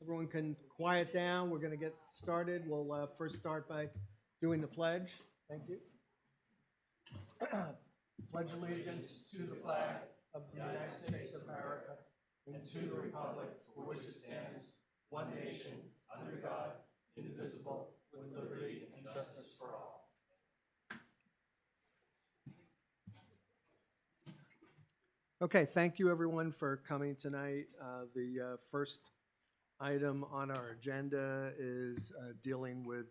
Everyone can quiet down. We're going to get started. We'll first start by doing the pledge. Thank you. Pledge allegiance to the flag of the United States of America and to the republic for which it stands, one nation, under God, indivisible, with liberty and justice for all. Okay, thank you everyone for coming tonight. The first item on our agenda is dealing with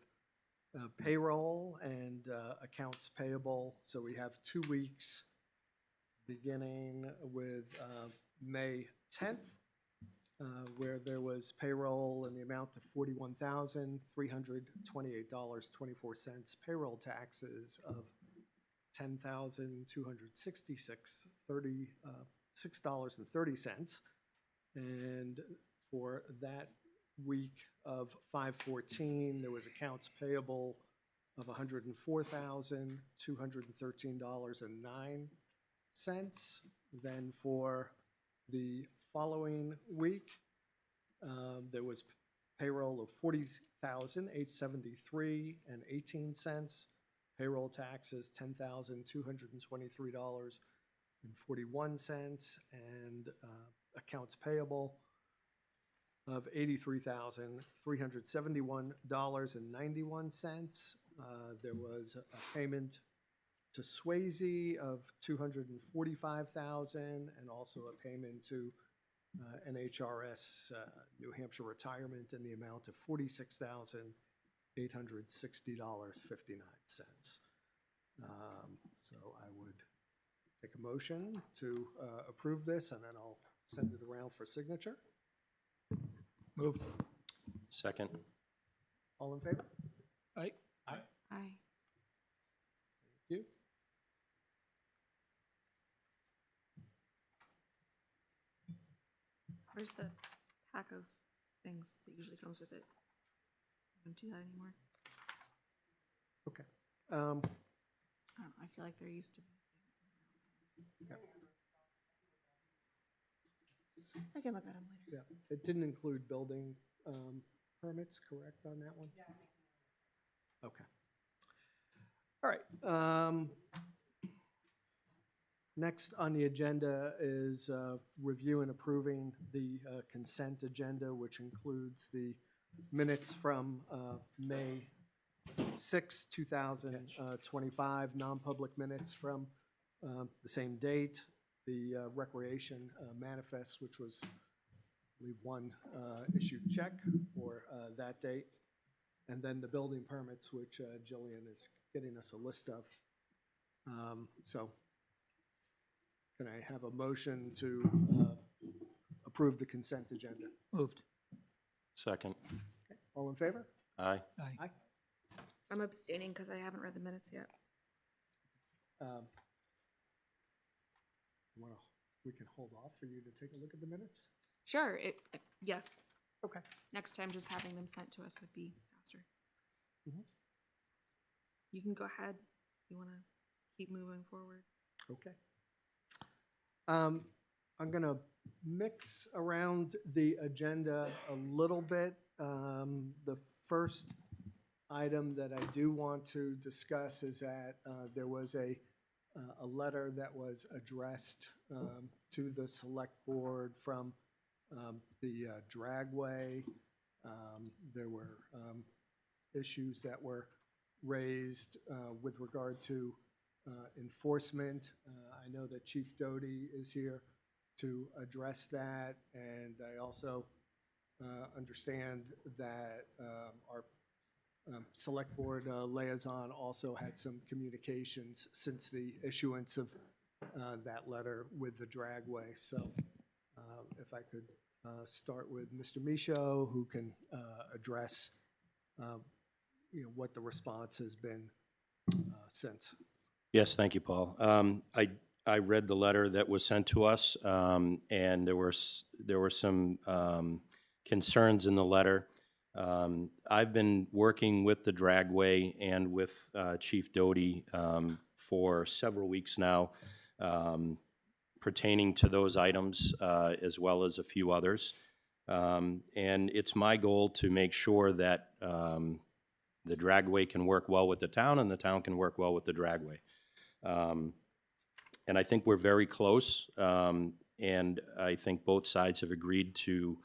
payroll and accounts payable. So we have 2 weeks beginning with May 10th, where there was payroll in the amount of $41,328.24, payroll taxes of $10,266.30, and for that week of 5/14, there was accounts payable of $104,213.09. Then for the following week, there was payroll of $40,873.18. Payroll taxes $10,223.41, and accounts payable of $83,371.91. There was a payment to Swayze of $245,000, and also a payment to NHRS New Hampshire Retirement in the amount of $46,860.59. So I would take a motion to approve this, and then I'll send it around for signature. Move. Second. All in favor? Aye. Aye. Aye. Thank you. Where's the pack of things that usually comes with it? I don't do that anymore. Okay. I don't know, I feel like there used to be. Yeah. I can look at them later. Yeah, it didn't include building permits, correct, on that one? Yeah. Okay. All right. Next on the agenda is review and approving the consent agenda, which includes the minutes from May 6, 2025, non-public minutes from the same date, the recreation manifest, which was, I believe, one issued check for that date, and then the building permits, which Jillian is getting us a list of. So can I have a motion to approve the consent agenda? Moved. Second. Okay. All in favor? Aye. Aye. Aye. I'm abstaining because I haven't read the minutes yet. We can hold off for you to take a look at the minutes? Sure, yes. Okay. Next time, just having them sent to us would be faster. Mhm. You can go ahead. You want to keep moving forward? Okay. I'm going to mix around the agenda a little bit. The first item that I do want to discuss is that there was a letter that was addressed to the select board from the dragway. There were issues that were raised with regard to enforcement. I know that Chief Doty is here to address that, and I also understand that our Select Board liaison also had some communications since the issuance of that letter with the dragway. So if I could start with Mr. Michaud, who can address what the response has been since. Yes, thank you, Paul. I read the letter that was sent to us, and there were some concerns in the letter. I've been working with the dragway and with Chief Doty for several weeks now, pertaining to those items as well as a few others. And it's my goal to make sure that the dragway can work well with the town and the town can work well with the dragway. And I think we're very close, and I think both sides have agreed to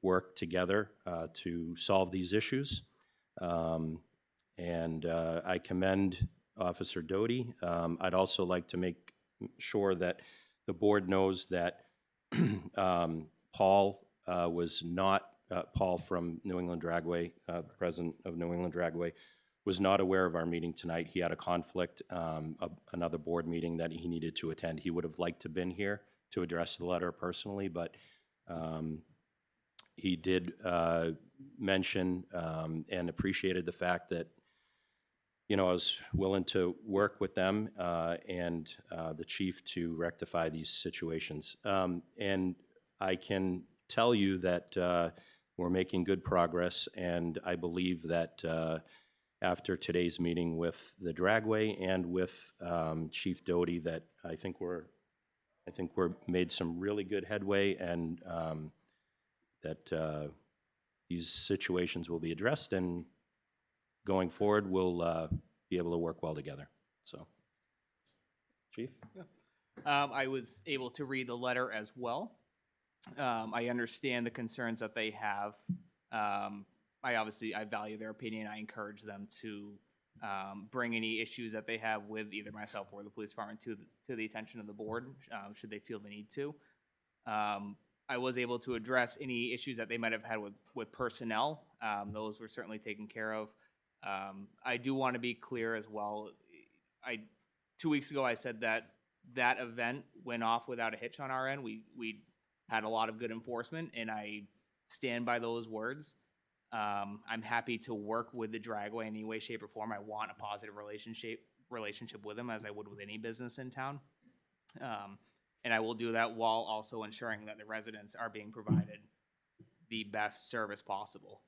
work together to solve these issues. And I commend Officer Doty. I'd also like to make sure that the board knows that Paul was not, Paul from New England Dragway, the president of New England Dragway, was not aware of our meeting tonight. He had a conflict, another board meeting that he needed to attend. He would have liked to have been here to address the letter personally, but he did mention and appreciated the fact that, you know, I was willing to work with them and the chief to rectify these situations. And I can tell you that we're making good progress, and I believe that after today's meeting with the dragway and with Chief Doty, that I think we're made some really good headway, and that these situations will be addressed, and going forward, we'll be able to work well together. So, Chief? I was able to read the letter as well. I understand the concerns that they have. I value their opinion. I encourage them to bring any issues that they have with either myself or the police department to the attention of the board, should they feel the need to. I was able to address any issues that they might have had with personnel. Those were certainly taken care of. I do want to be clear as well. 2 weeks ago, I said that event went off without a hitch on our end. We had a lot of good enforcement, and I stand by those words. I'm happy to work with the dragway in any way, shape, or form. I want a positive relationship with them, as I would with any business in town. And I will do that while also ensuring that the residents are being provided the best service possible.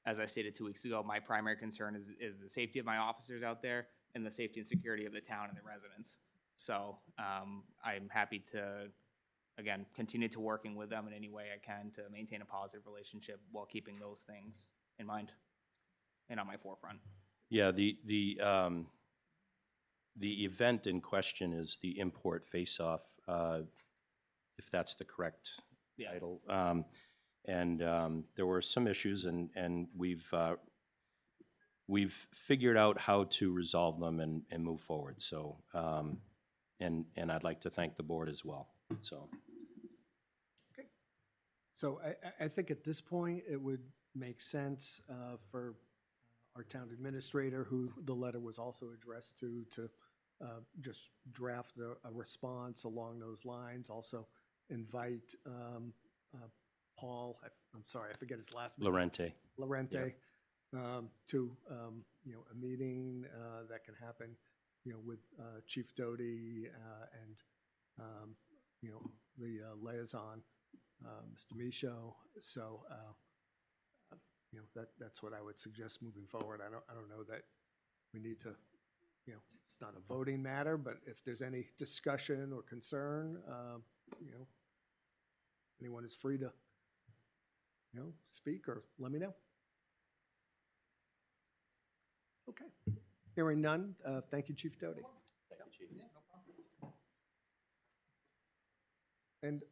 As I stated 2 weeks ago, my primary concern is the safety of my officers out there and the safety and security of the town and the residents. So I'm happy to, again, continue to working with them in any way I can to maintain a positive relationship while keeping those things in mind and on my forefront. Yeah, the event in question is the import face-off, if that's the correct title. And there were some issues, and we've figured out how to resolve them and move forward. So, and I'd like to thank the board as well. So. Okay. So I think at this point, it would make sense for our town administrator, who the letter was also addressed to just draft a response along those lines. Also invite Paul, I'm sorry, I forget his last name. Lorente, to, a meeting that can happen, with Chief Doty and, the liaison, Mr. Michaud. So, that's what I would suggest moving forward. I don't know that we need to, it's not a voting matter, but if there's any discussion or concern, anyone is free to, speak or let me know. Okay. Hearing none, thank you, Chief Doty. And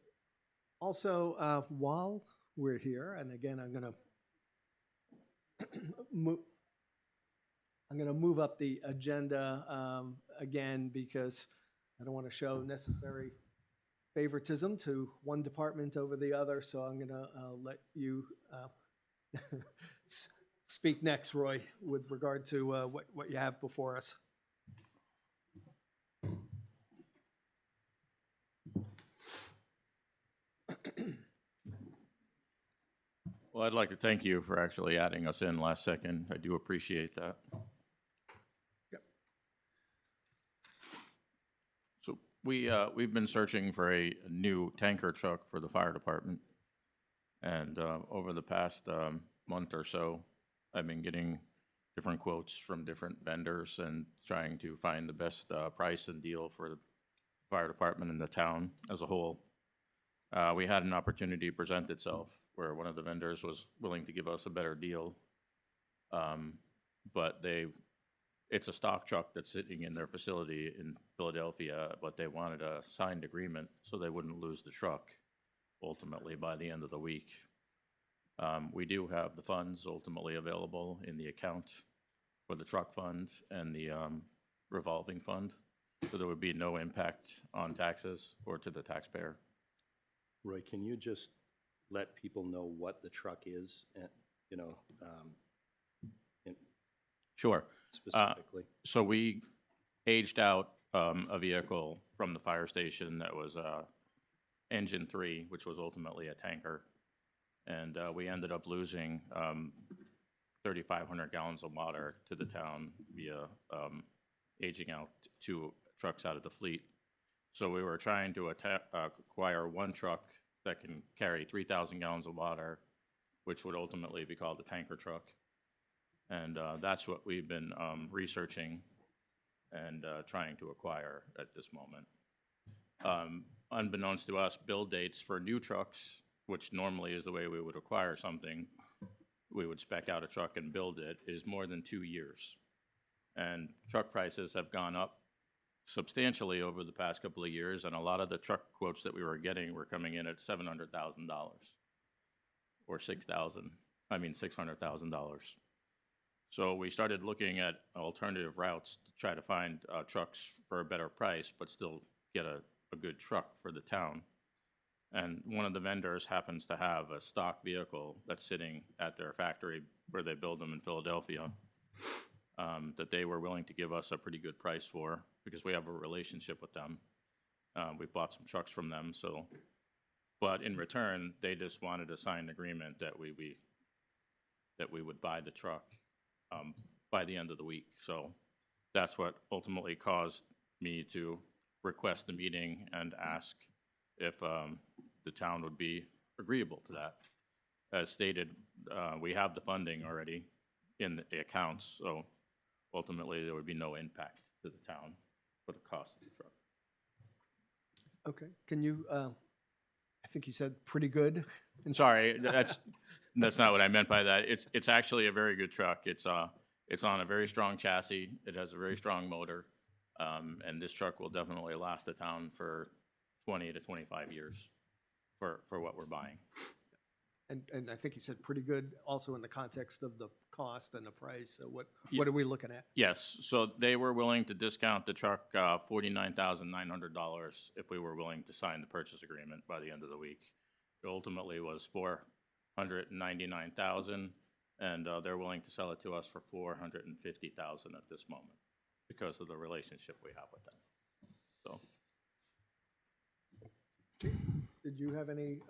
also, while we're here, and again, I'm going to move up the agenda again, because I don't want to show necessary favoritism to one department over the other. So I'm going to let you speak next, Roy, with regard to what you have before us. Well, I'd like to thank you for actually adding us in last second. I do appreciate that. Yep. So we've been searching for a new tanker truck for the fire department. And over the past month or so, I've been getting different quotes from different vendors and trying to find the best price and deal for the fire department and the town as a whole. We had an opportunity present itself where one of the vendors was willing to give us a better deal. But it's a stock truck that's sitting in their facility in Philadelphia, but they wanted a signed agreement so they wouldn't lose the truck ultimately by the end of the week. We do have the funds ultimately available in the account for the truck fund and the revolving fund, so there would be no impact on taxes or to the taxpayer. Roy, can you just let people know what the truck is, you know, Sure. specifically? So we aged out a vehicle from the fire station that was engine 3, which was ultimately a tanker. And we ended up losing 3,500 gallons of water to the town via aging out 2 trucks out of the fleet. So we were trying to acquire one truck that can carry 3,000 gallons of water, which would ultimately be called a tanker truck. And that's what we've been researching and trying to acquire at this moment. Unbeknownst to us, build dates for new trucks, which normally is the way we would acquire something, we would spec out a truck and build it, is more than 2 years. And truck prices have gone up substantially over the past couple of years, and a lot of the truck quotes that we were getting were coming in at $700,000 or $600,000. So we started looking at alternative routes to try to find trucks for a better price, but still get a good truck for the town. And one of the vendors happens to have a stock vehicle that's sitting at their factory where they build them in Philadelphia, that they were willing to give us a pretty good price for, because we have a relationship with them. We've bought some trucks from them, so, but in return, they just wanted a signed agreement that we would buy the truck by the end of the week. So that's what ultimately caused me to request the meeting and ask if the town would be agreeable to that. As stated, we have the funding already in the accounts, so ultimately there would be no impact to the town for the cost of the truck. Okay, can you, I think you said pretty good. Sorry, that's not what I meant by that. It's actually a very good truck. It's on a very strong chassis. It has a very strong motor, and this truck will definitely last the town for 20 to 25 years for what we're buying. And I think you said pretty good also in the context of the cost and the price. So what Yeah. are we looking at? Yes, so they were willing to discount the truck $49,900 if we were willing to sign the purchase agreement by the end of the week. It ultimately was $499,000, and they're willing to sell it to us for $450,000 at this moment because of the relationship we have with them. So. Did you have any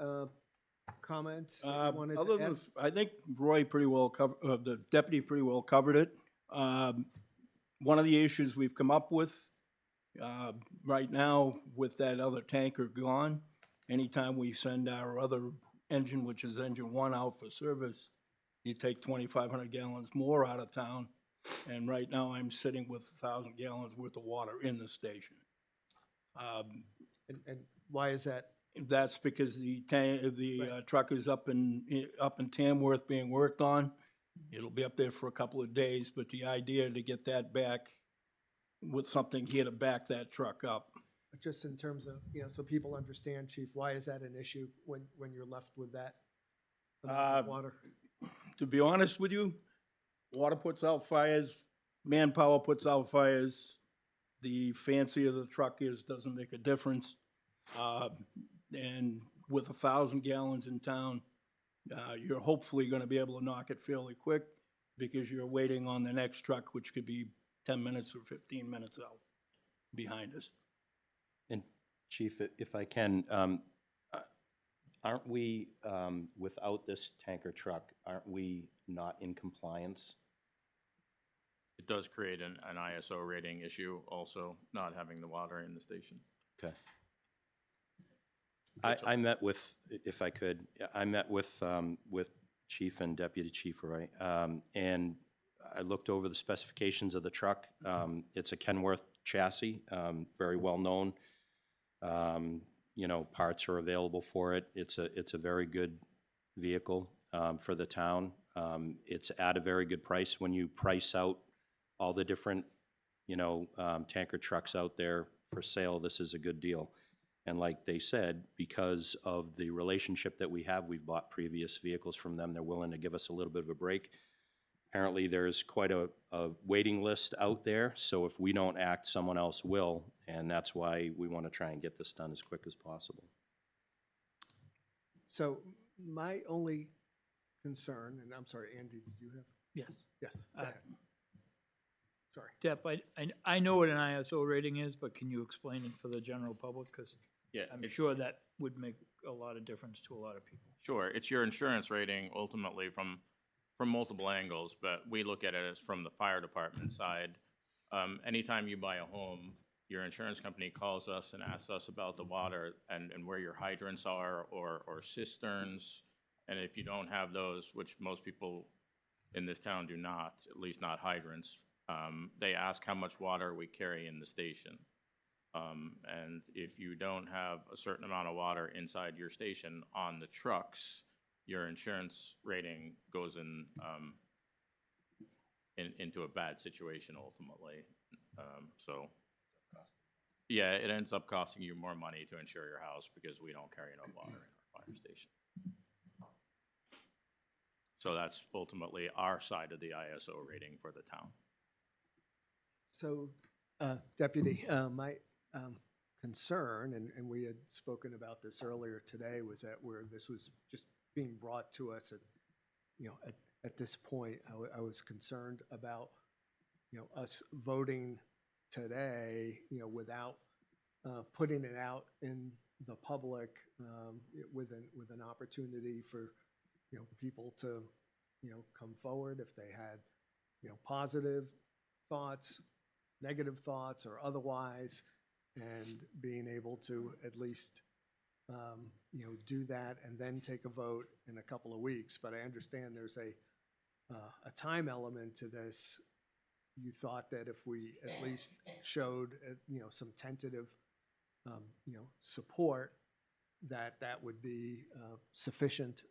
comments that you wanted Other to than, add? I think Roy pretty well covered, the deputy pretty well covered it. One of the issues we've come up with right now with that other tanker gone, anytime we send our other engine, which is engine 1, out for service, you take 2,500 gallons more out of town. And right now I'm sitting with 1,000 gallons worth of water in the station. And why is that? That's because the truck is up in Tamworth being worked on. It'll be up there for a couple of days, but the idea to get that back with something here to back that truck up. Just in terms of, so people understand, Chief, why is that an issue when you're left with that amount of water? To be honest with you, water puts out fires, manpower puts out fires. The fancier the truck is doesn't make a difference. And with 1,000 gallons in town, you're hopefully going to be able to knock it fairly quick because you're waiting on the next truck, which could be 10 minutes or 15 minutes out behind us. And Chief, if I can, aren't we, without this tanker truck, aren't we not in compliance? It does create an ISO rating issue also, not having the water in the station. Okay. I met with, if I could, I met with Chief and Deputy Chief Roy, and I looked over the specifications of the truck. It's a Kenworth chassis, very well known. you know, parts are available for it. It's a very good vehicle for the town. It's at a very good price. When you price out all the different, you know, tanker trucks out there for sale, this is a good deal. And like they said, because of the relationship that we have, we've bought previous vehicles from them. They're willing to give us a little bit of a break. Apparently, there's quite a waiting list out there, so if we don't act, someone else will, and that's why we want to try and get this done as quick as possible. So my only concern, and I'm sorry, Andy, did you have? Yes. Yes, go ahead. Sorry. Dep, I know what an ISO rating is, but can you explain it for the general public? Because Yeah, I'm it's- sure that would make a lot of difference to a lot of people. Sure, it's your insurance rating ultimately from multiple angles, but we look at it as from the fire department side. Anytime you buy a home, your insurance company calls us and asks us about the water and where your hydrants are or cisterns. And if you don't have those, which most people in this town do not, at least not hydrants, they ask how much water we carry in the station. And if you don't have a certain amount of water inside your station on the trucks, your insurance rating goes into a bad situation ultimately. So, yeah, it ends up costing you more money to insure your house because we don't carry enough water in our fire station. So that's ultimately our side of the ISO rating for the town. So, Deputy, my concern, and we had spoken about this earlier today, was that where this was just being brought to us at this point, I was concerned about, us voting today, without putting it out in the public with an opportunity for, people to, come forward if they had, positive thoughts, negative thoughts, or otherwise, and being able to at least do that and then take a vote in a couple of weeks. But I understand there's a time element to this. You thought that if we at least showed, some tentative, support, that would be sufficient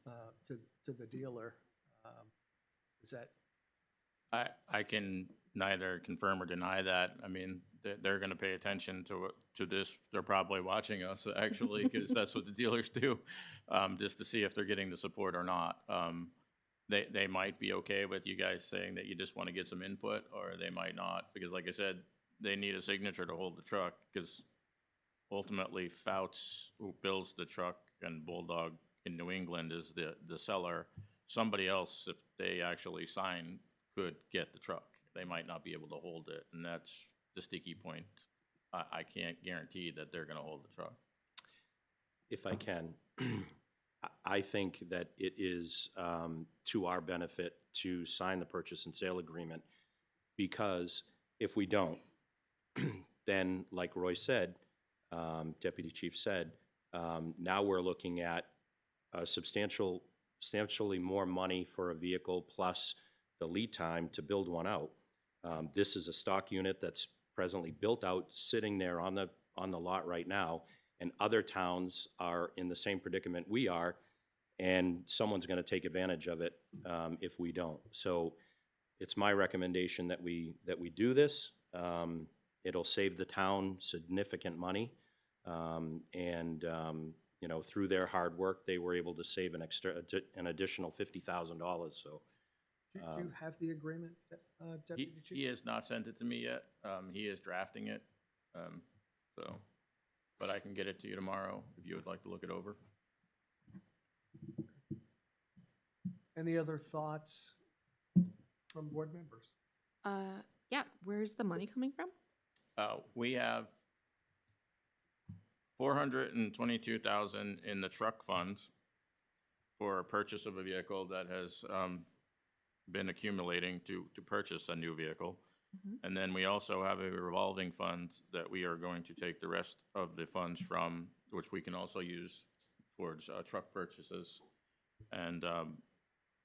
to the dealer. Is that? I can neither confirm or deny that. I mean, they're going to pay attention to this. They're probably watching us actually, because that's what the dealers do, just to see if they're getting the support or not. They might be okay with you guys saying that you just want to get some input, or they might not, because like I said, they need a signature to hold the truck, because ultimately Fouts, who builds the truck, and Bulldog in New England is the seller. Somebody else, if they actually sign, could get the truck. They might not be able to hold it, and that's the sticky point. I can't guarantee that they're going to hold the truck. If I can, I think that it is to our benefit to sign the purchase and sale agreement, because if we don't, then like Roy said, Deputy Chief said, now we're looking at substantially more money for a vehicle plus the lead time to build one out. This is a stock unit that's presently built out, sitting there on the lot right now, and other towns are in the same predicament we are, and someone's going to take advantage of it if we don't. So it's my recommendation that we do this. It'll save the town significant money, and through their hard work, they were able to save an additional $50,000. So. Do you have the agreement, Deputy Chief? He has not sent it to me yet. He is drafting it. But I can get it to you tomorrow if you would like to look it over. Any other thoughts from board members? Yeah, where's the money coming from? We have $422,000 in the truck funds for purchase of a vehicle that has been accumulating to purchase a new vehicle. Mm-hmm. And then we also have a revolving fund that we are going to take the rest of the funds from, which we can also use towards truck purchases, and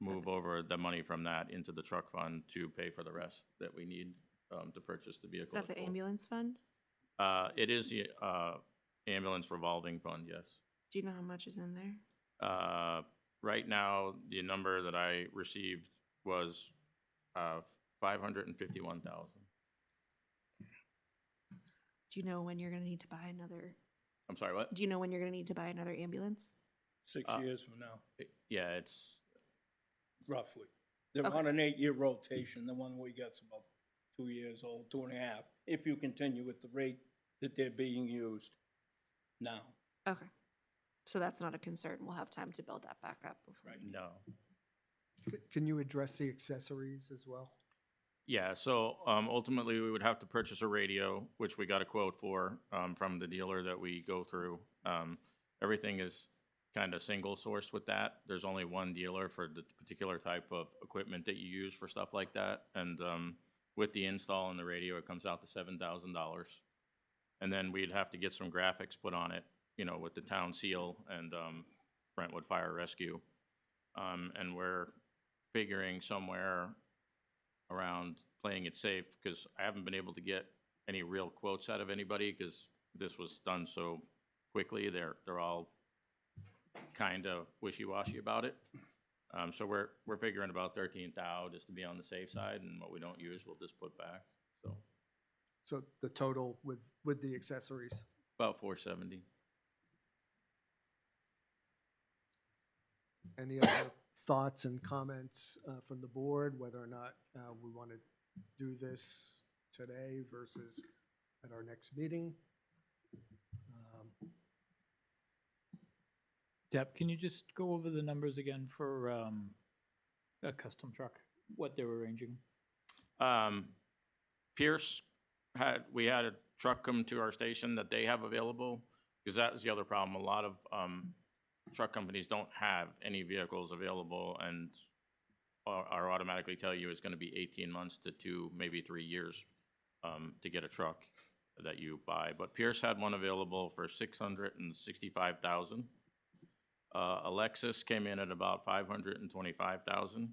move over the money from that into the truck fund to pay for the rest that we need to purchase the vehicle. Is that the ambulance fund? It is Ambulance revolving fund, yes. Do you know how much is in there? Right now, the number that I received was 551,000. Do you know when you're gonna need to buy another, I'm sorry, what? do you know when you're gonna need to buy another ambulance? 6 years from now, Yeah, it's, roughly. They're Okay. on an 8-year rotation. The one we got's about 2 years old, 2.5, if you continue with the rate that they're being used now. Okay. So that's not a concern. We'll have time to build that back up before. Right. no. Can you address the accessories as well? Yeah, so ultimately, we would have to purchase a radio, which we got a quote for from the dealer that we go through. Everything is kind of single sourced with that. There's only one dealer for the particular type of equipment that you use for stuff like that. And with the install and the radio, it comes out to $7,000. And then we'd have to get some graphics put on it, you know, with the town seal and Brentwood Fire Rescue. And we're figuring somewhere around playing it safe, because I haven't been able to get any real quotes out of anybody, because this was done so quickly. They're all kind of wishy-washy about it. So we're figuring about 13,000 just to be on the safe side, and what we don't use, we'll just put back. So So the total with the accessories. about 470. Any other thoughts and comments from the board, whether or not we want to do this today versus at our next meeting? Deb, can you just go over the numbers again for a custom truck, what they were ranging? Pierce we had a truck come to our station that they have available, because that was the other problem. A lot of truck companies don't have any vehicles available, and are automatically tell you it's going to be 18 months to 2, maybe 3 years to get a truck that you buy. But Pierce had one available for $665,000. Alexis came in at about $525,000.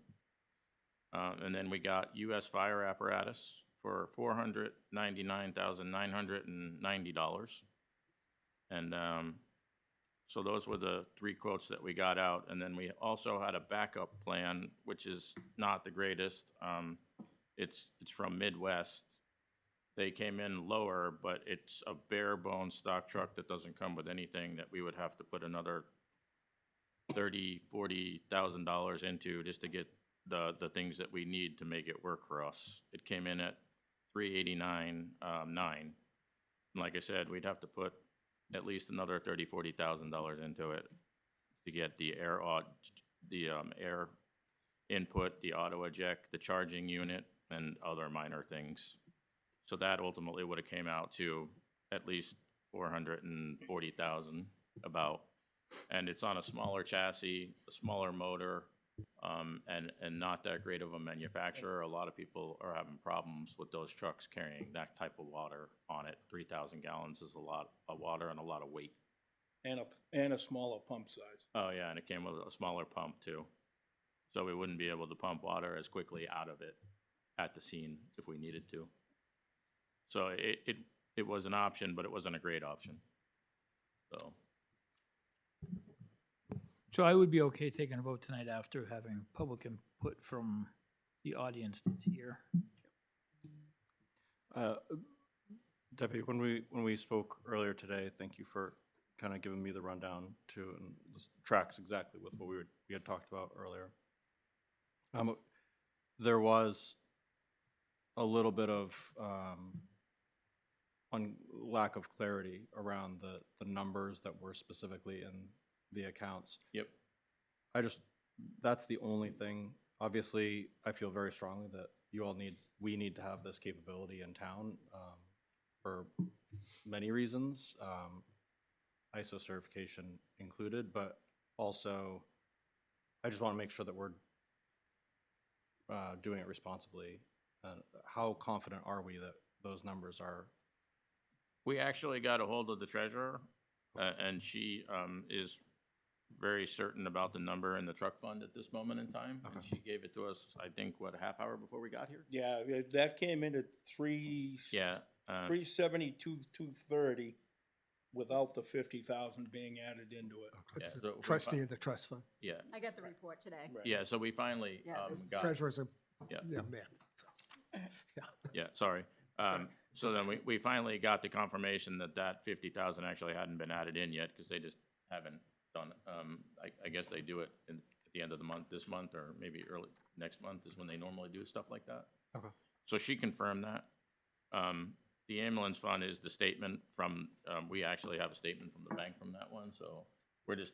And then we got U.S. Fire Apparatus for $499,990. And so those were the 3 quotes that we got out. And then we also had a backup plan, which is not the greatest. It's from Midwest. They came in lower, but it's a bare bones stock truck that doesn't come with anything that we would have to put another $30,000-$40,000 into just to get the things that we need to make it work for us. It came in at $389,900. Like I said, we'd have to put at least another $30,000-$40,000 into it to get the air input, the auto eject, the charging unit, and other minor things. So that ultimately would have came out to at least $440,000 about. And it's on a smaller chassis, a smaller motor, and not that great of a manufacturer. A lot of people are having problems with those trucks carrying that type of water on it. 3,000 gallons is a lot of water and a lot of weight. And a smaller pump size. Oh yeah, and it came with a smaller pump too. So we wouldn't be able to pump water as quickly out of it at the scene if we needed to. So it was an option, but it wasn't a great option. So I would be okay taking a vote tonight after having public input from the audience that's here. Deputy, when we spoke earlier today, thank you for kind of giving me the rundown too, and this tracks exactly with what we had talked about earlier. There was a little bit of lack of clarity around the numbers that were specifically in the accounts. Yep. That's the only thing. Obviously, I feel very strongly that we need to have this capability in town for many reasons, ISO certification included, but also I just want to make sure that we're doing it responsibly. How confident are we that those numbers are? We actually got a hold of the treasurer, and she is very certain about the number in the truck fund at this moment in time. Okay. And she gave it to us, I think, a half hour before we got here? Yeah, that came in at Yeah. 372, 230. without the 50,000 being added into it. It's so the we trustee fi- of the trust fund. Yeah, I got the report today. yeah, so we finally Yeah, this- got, Treasurer's a, yeah. yeah, man. So, yeah. Yeah, sorry. So then we finally got the confirmation that that 50,000 actually hadn't been added in yet, because they just haven't done it. I guess they do it at the end of the month, this month, or maybe early next month is when they normally do stuff like that. Okay. So she confirmed that. The ambulance fund is the statement from, we actually have a statement from the bank from that one, so we're just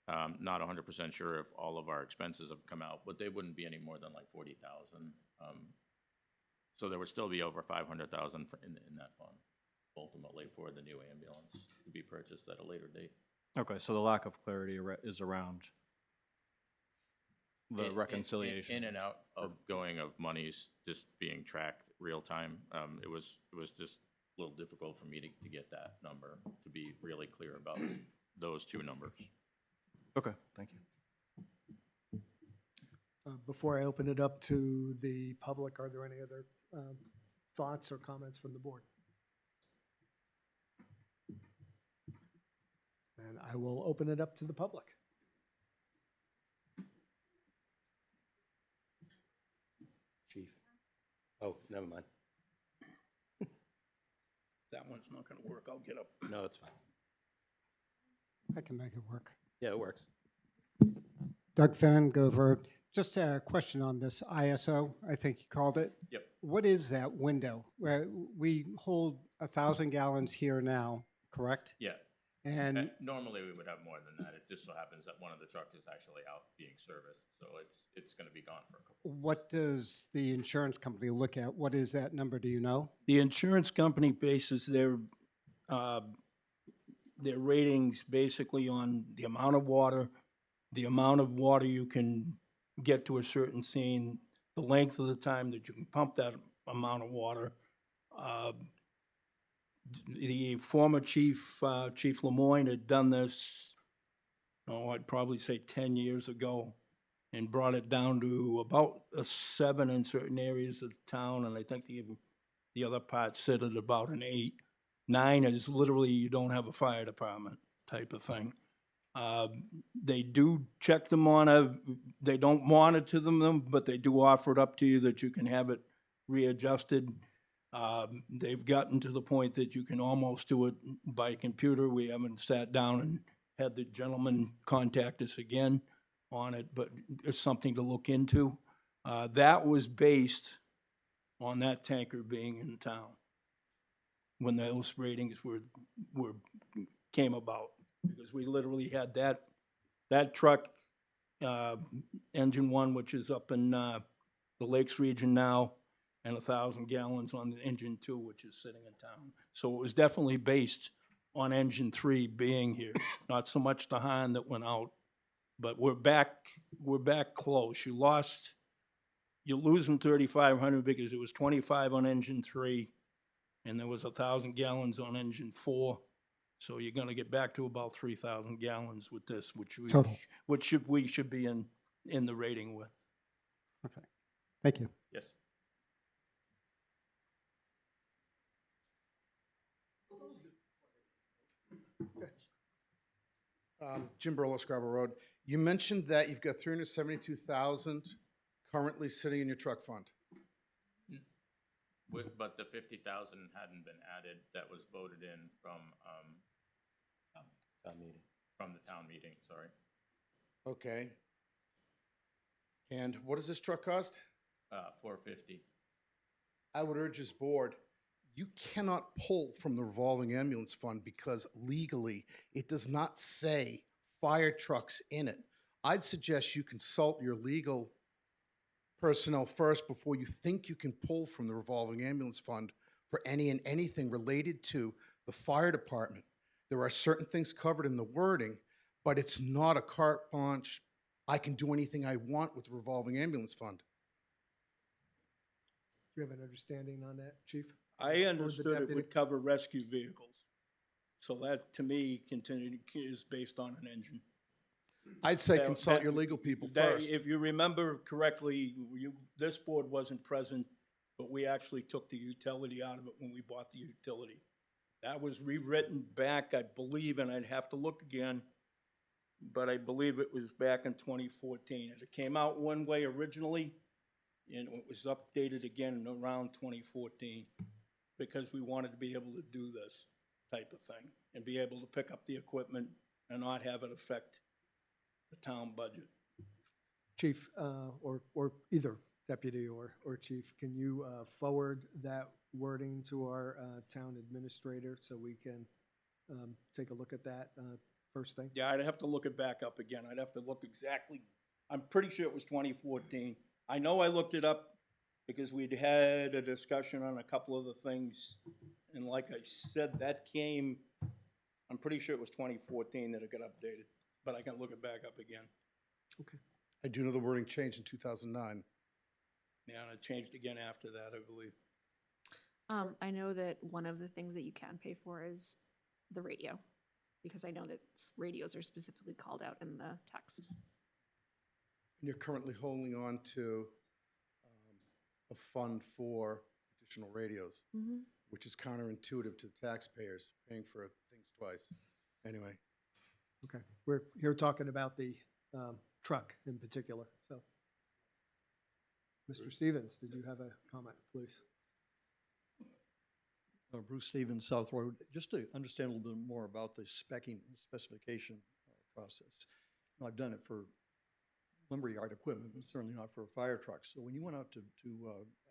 not 100% sure if all of our expenses have come out, but they wouldn't be any more than like 40,000. So there would still be over 500,000 in that fund, ultimately, for the new ambulance to be purchased at a later date. Okay, so the lack of clarity is around the In- reconciliation. In and out of going of monies just being tracked real time. It was just a little difficult for me to get that number, to be really clear about those two numbers. Okay, thank you. Before I open it up to the public, are there any other thoughts or comments from the board? And I will open it up to the public. Chief. Oh, never mind. That one's not gonna work, I'll get up. No, it's fine. I can make it work. Yeah, it works. Doug Finnan, Gove Road. Just a question on this ISO, I think you called it. Yep. What is that window? We hold 1,000 gallons here now, correct? Yeah. And Normally, we would have more than that. It just so happens that one of the trucks is actually out being serviced, so it's gonna be gone for a couple. what does the insurance company look at? What is that number, do you know? The insurance company bases their ratings basically on the amount of water you can get to a certain scene, the length of the time that you can pump that amount of water. The former chief, Chief Lemoyne, had done this, I'd probably say 10 years ago, and brought it down to about a 7 in certain areas of town, and I think the other parts sit at about an 8. 9 is literally you don't have a fire department type of thing. They do check them they don't monitor them, but they do offer it up to you that you can have it readjusted. They've gotten to the point that you can almost do it by computer. We haven't sat down and had the gentleman contact us again on it, but it's something to look into. That was based on that tanker being in town when those ratings came about, because we literally had that truck, engine 1, which is up in the Lakes region now, and 1,000 gallons on the engine 2, which is sitting in town. So it was definitely based on engine 3 being here, not so much the Hahn that went out, but we're back close. You're losing 3,500 because it was 25 on engine 3, and there was 1,000 gallons on engine 4. So you're gonna get back to about 3,000 gallons with this, Total. we should be in the rating with. Okay, thank you. Yes. Jim Burlow, Scarborough Road. You mentioned that you've got 372,000 currently sitting in your truck fund. But the 50,000 hadn't been added, that was voted in from Town meeting. the town meeting, sorry. Okay. And what does this truck cost? 450. I would urge this board, you cannot pull from the revolving ambulance fund because legally it does not say fire trucks in it. I'd suggest you consult your legal personnel first before you think you can pull from the revolving ambulance fund for any and anything related to the fire department. There are certain things covered in the wording, but it's not a carte blanche, I can do anything I want with the revolving ambulance fund. Do you have an understanding on that, Chief? Or I the understood it deputy? would cover rescue vehicles. So that, to me, is based on an engine. I'd say That- consult that- your legal people That- first. If you remember correctly, this board wasn't present, but we actually took the utility out of it when we bought the utility. That was rewritten back, I believe, and I'd have to look again, but I believe it was back in 2014. It came out one way originally, and it was updated again in around 2014, because we wanted to be able to do this type of thing, and be able to pick up the equipment and not have it affect the town budget. Chief, or either deputy or chief, can you forward that wording to our town administrator so we can take a look at that first thing? Yeah, I'd have to look it back up again. I'd have to look exactly, I'm pretty sure it was 2014. I know I looked it up because we'd had a discussion on a couple of the things, and like I said, that came, I'm pretty sure it was 2014 that it got updated, but I can look it back up again. Okay. I do know the wording changed in 2009. Yeah, and it changed again after that, I believe. I know that one of the things that you can pay for is the radio, because I know that radios are specifically called out in the text. And you're currently holding on to a fund for additional radios, which is counterintuitive to the taxpayers, paying for things twice. Anyway. Okay, we're here talking about the truck in particular, so. Mr. Stevens, did you have a comment, please? Bruce Stevens, South Road. Just to understand a little bit more about the specification process. I've done it for lumberyard equipment, but certainly not for fire trucks. So when you went out to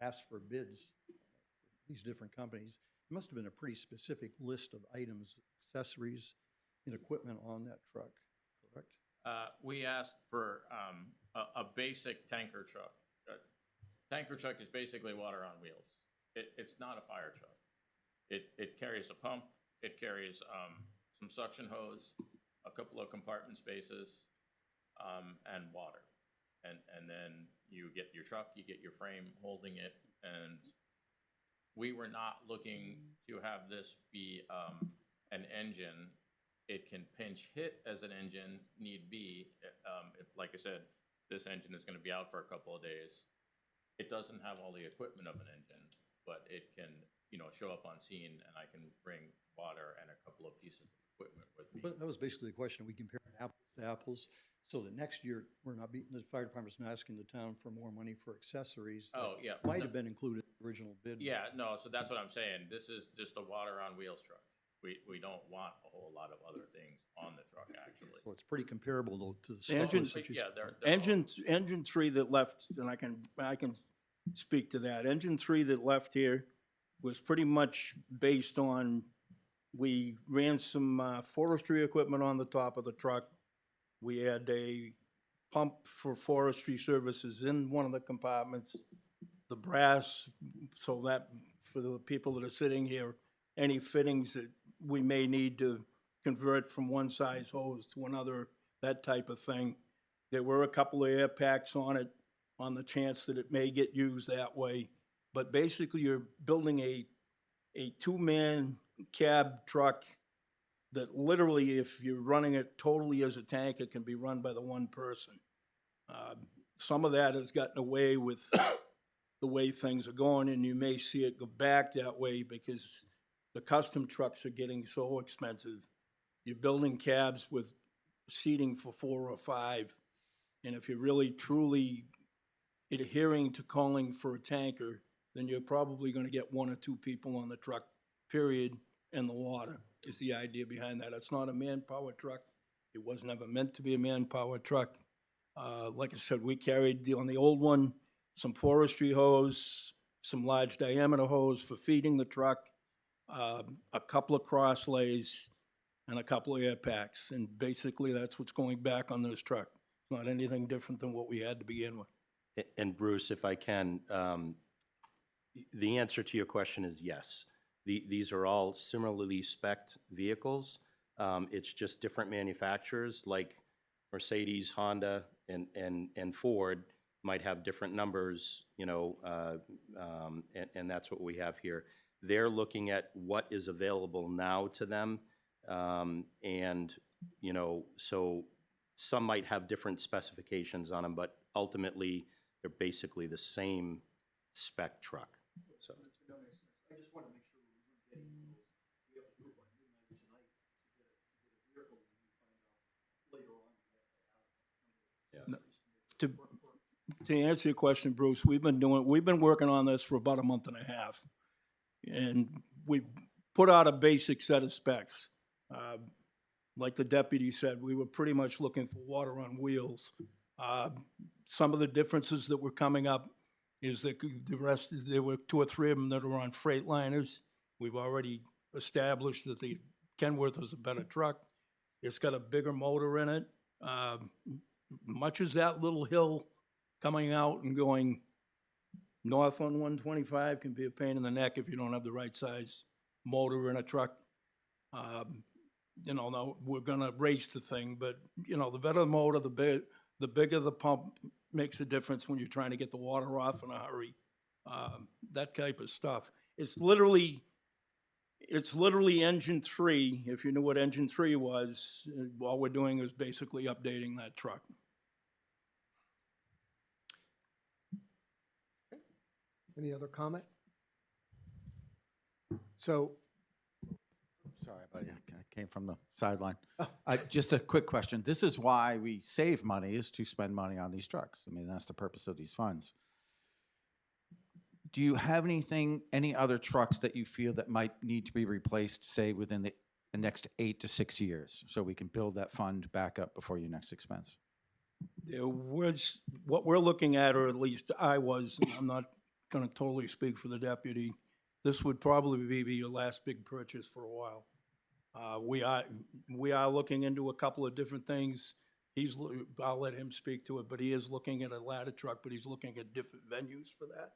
ask for bids for these different companies, it must have been a pretty specific list of items, accessories, and equipment on that truck, correct? We asked for a basic tanker truck. Tanker truck is basically water on wheels. It's not a fire truck. It carries a pump, it carries some suction hose, a couple of compartment spaces, and water. And then you get your truck, you get your frame holding it, and we were not looking to have this be an engine. It can pinch hit as an engine need be. If, like I said, this engine is going to be out for a couple of days. It doesn't have all the equipment of an engine, but it can, show up on scene, and I can bring water and a couple of pieces of equipment with me. But that was basically the question. We compared apples to apples, so that next year we're not the fire department's not asking the town for more money for accessories. that Oh, yeah. might have been included in the original bid. Yeah, no, so that's what I'm saying. This is just a water on wheels truck. We don't want a whole lot of other things on the truck, actually. So it's pretty comparable to the Engine- spec list that you Yeah, they're Engine 3 that left, and I can speak to that. Engine 3 that left here was pretty much based on, we ran some forestry equipment on the top of the truck. We had a pump for forestry services in one of the compartments. The brass, so that, for the people that are sitting here, any fittings that we may need to convert from one size hose to another, that type of thing. There were a couple of air packs on it, on the chance that it may get used that way. But basically, you're building a two-man cab truck that literally, if you're running it totally as a tank, it can be run by the one person. Some of that has gotten away with the way things are going, and you may see it go back that way because the custom trucks are getting so expensive. You're building cabs with seating for 4 or 5, and if you're really truly adhering to calling for a tanker, then you're probably gonna get 1 or 2 people on the truck, period, and the water is the idea behind that. It's not a manpower truck. It was never meant to be a manpower truck. Like I said, we carried, on the old one, some forestry hose, some large diameter hose for feeding the truck, a couple of cross lays, and a couple of air packs. And basically, that's what's going back on this truck. It's not anything different than what we had to begin with. And Bruce, if I can, the answer to your question is yes. These are all similarly spec'd vehicles. It's just different manufacturers, like Mercedes, Honda, and Ford might have different numbers, and that's what we have here. They're looking at what is available now to them, and, so some might have different specifications on them, but ultimately, they're basically the same spec truck, so. I just want to make sure we weren't getting those. to answer your question, Bruce, we've been working on this for about a month and a half. And we put out a basic set of specs. Like the deputy said, we were pretty much looking for water on wheels. Some of the differences that were coming up is that there were 2 or 3 of them that are on Freightliners. We've already established that the Kenworth is a better truck. It's got a bigger motor in it. Much as that little hill coming out and going north on 125 can be a pain in the neck if you don't have the right size motor in a truck. No, we're gonna race the thing, but, the better the motor, the bigger the pump makes a difference when you're trying to get the water off in a hurry. That type of stuff. It's literally engine 3. If you knew what engine 3 was, all we're doing is basically updating that truck. Any other comment? So, Sorry, buddy, I came from the sideline. Just a quick question. This is why we save money, is to spend money on these trucks. I mean, that's the purpose of these funds. Do you have any other trucks that you feel that might need to be replaced, say, within the next 8 to 6 years, so we can build that fund back up before your next expense? There was, what we're looking at, or at least I was, and I'm not gonna totally speak for the deputy, this would probably be your last big purchase for a while. We are looking into a couple of different things. I'll let him speak to it, but he is looking at a ladder truck, but he's looking at different venues for that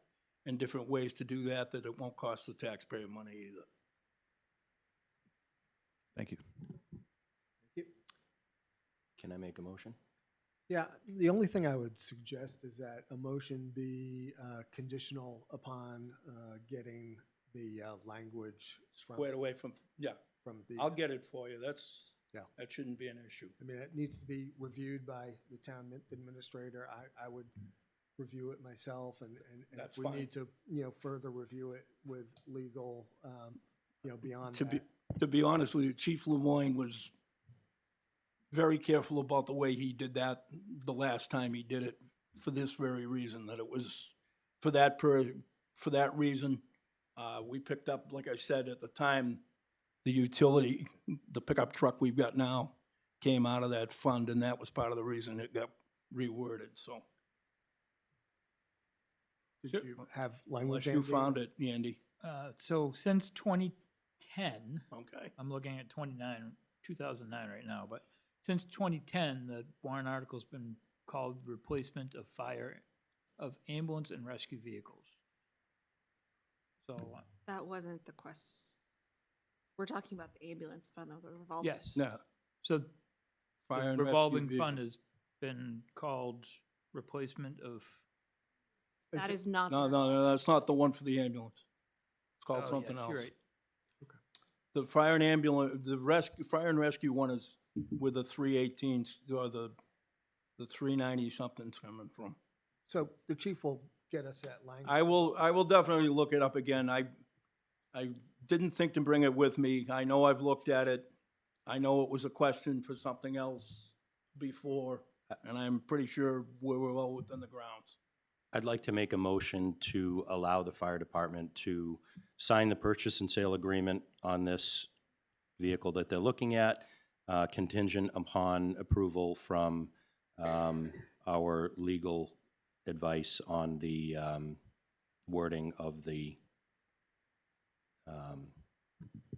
and different ways to do that it won't cost the taxpayer money either. Thank you. Can I make a motion? yeah, the only thing I would suggest is that a motion be conditional upon getting the language Squared away from the, I'll get it for you. Yeah. That shouldn't be an issue. I mean, it needs to be reviewed by the town administrator. I would review it myself, and That's if we fine. need to, further review it with legal, beyond To that. be honest with you, Chief Lemoyne was very careful about the way he did that the last time he did it, for this very reason, that it was for that reason. We picked up, like I said, at the time, the utility, the pickup truck we've got now came out of that fund, and that was part of the reason it got reworded, so. Did you have language? Unless you Andy? found it, Andy. So since 2010, Okay. I'm looking at 2009 right now, but since 2010, the warrant article's been called replacement of ambulance and rescue vehicles. So, That wasn't the quest. We're talking about the ambulance fund, though, the revolving. yes. Yeah. So Fire the and rescue revolving vehicle. fund has been called replacement of, That is not. No, that's not the one for the ambulance. It's called oh, something yes, else. you're right. The fire and ambulance, fire and rescue one is with the 318s, or the 390 something's coming from. So the chief will get us that language. I will definitely look it up again. I didn't think to bring it with me. I know I've looked at it. I know it was a question for something else before, and I'm pretty sure we were well within the grounds. I'd like to make a motion to allow the fire department to sign the purchase and sale agreement on this vehicle that they're looking at, contingent upon approval from our legal advice on the wording of the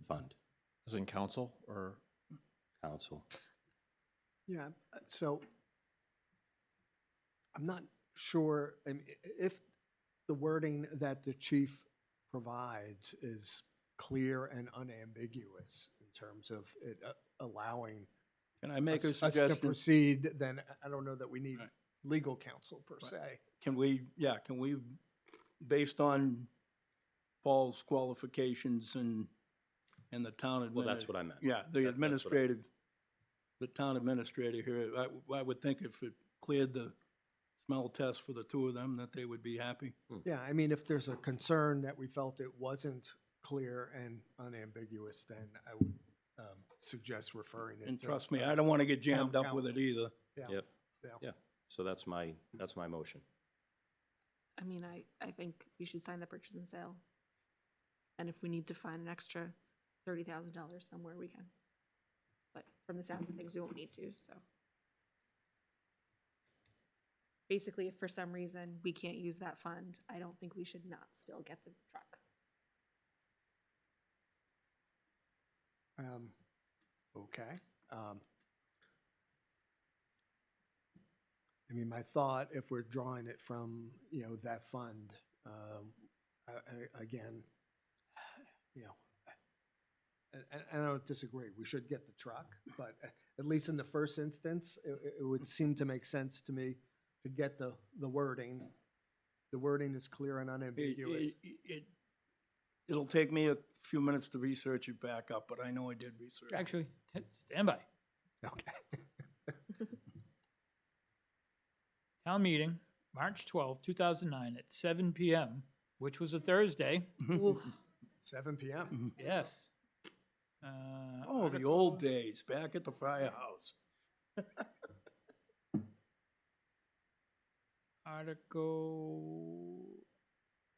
fund. As in council or? Council. Yeah, so I'm not sure, I mean, if the wording that the chief provides is clear and unambiguous in terms of it allowing Can I make a us to suggestion? proceed, then I don't know that we need Right. legal counsel per Right. se. Can we, based on Paul's qualifications and the town administrator? Well, that's what I meant. Yeah, the town administrator here, I would think if it cleared the smell test for the two of them, that they would be happy. Yeah, I mean, if there's a concern that we felt it wasn't clear and unambiguous, then I would suggest referring it to. And trust me, I don't want to get jammed town up with it council. either. Yeah. Yep. Yeah. Yeah, so that's my motion. I mean, I think we should sign the purchase and sale. And if we need to find an extra $30,000 somewhere, we can. But from the sounds of things, we won't need to, so. Basically, if for some reason we can't use that fund, I don't think we should not still get the truck. Okay. I mean, my thought, if we're drawing it from, that fund, again, and I don't disagree, we should get the truck, but at least in the first instance, it would seem to make sense to me to get the wording. The wording is clear and unambiguous. It'll take me a few minutes to research it back up, but I know I did research. Actually, stand by. Okay. Town meeting, March 12, 2009, at 7 PM, which was a Thursday. 7 PM. Yes. Oh, the old days, back at the firehouse. Article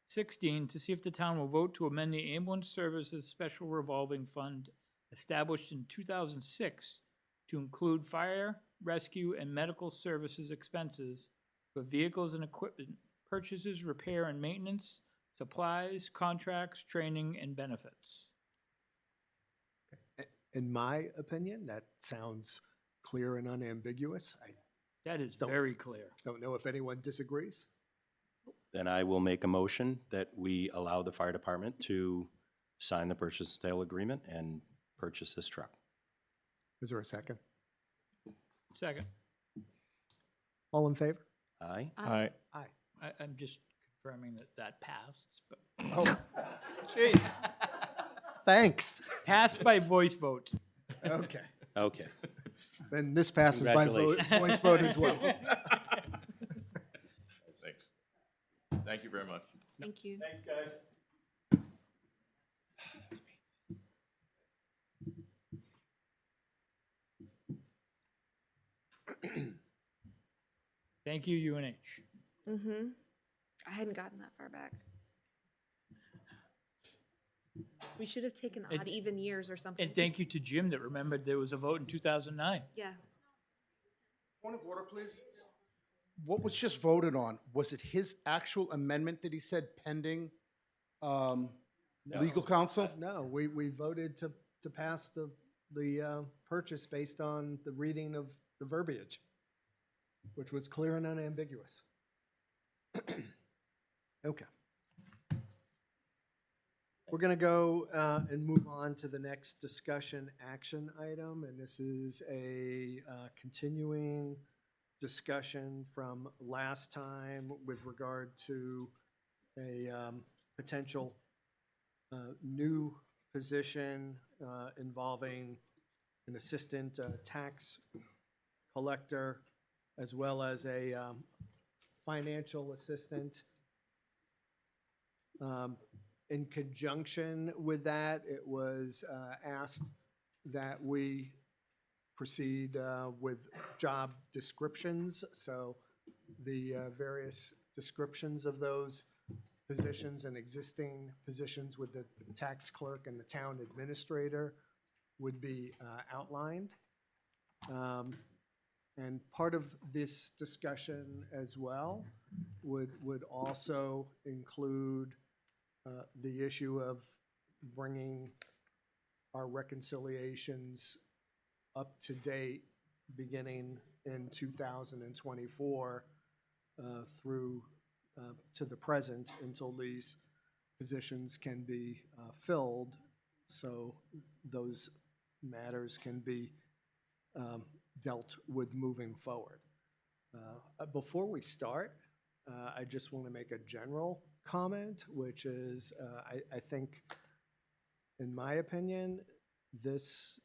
16, to see if the town will vote to amend the ambulance services special revolving fund established in 2006 to include fire, rescue, and medical services expenses for vehicles and equipment, purchases, repair and maintenance, supplies, contracts, training, and benefits. In my opinion, that sounds clear and unambiguous. I That is Don't- very clear. don't know if anyone disagrees. Then I will make a motion that we allow the fire department to sign the purchase and sale agreement and purchase this truck. Is there a second? Second. All in favor? Aye? Aye. I'm just confirming that passed, but Oh, gee. Thanks. passed by voice vote. Okay. Okay. Then this passes by voice vote as well. Thanks. Thank you very much. Thank you. Thanks, guys. Thank you, UNH. Mm-hmm. I hadn't gotten that far back. We should have taken And- odd even years or something. And thank you to Jim that remembered there was a vote in 2009. Yeah. Point of order, please. What was just voted on? Was it his actual amendment that he said pending legal counsel? No, we voted to pass the purchase based on the reading of the verbiage, which was clear and unambiguous. Okay. We're going to go and move on to the next discussion action item, and this is a continuing discussion from last time with regard to a potential new position involving an assistant tax collector as well as a financial assistant. In conjunction with that, it was asked that we proceed with job descriptions. So the various descriptions of those positions and existing positions with the tax clerk and the town administrator would be outlined. And part of this discussion as well would also include the issue of bringing our reconciliations up to date beginning in 2024 through to the present until these positions can be filled, so those matters can be dealt with moving forward. Before we start, I just want to make a general comment, which is I think, in my opinion, this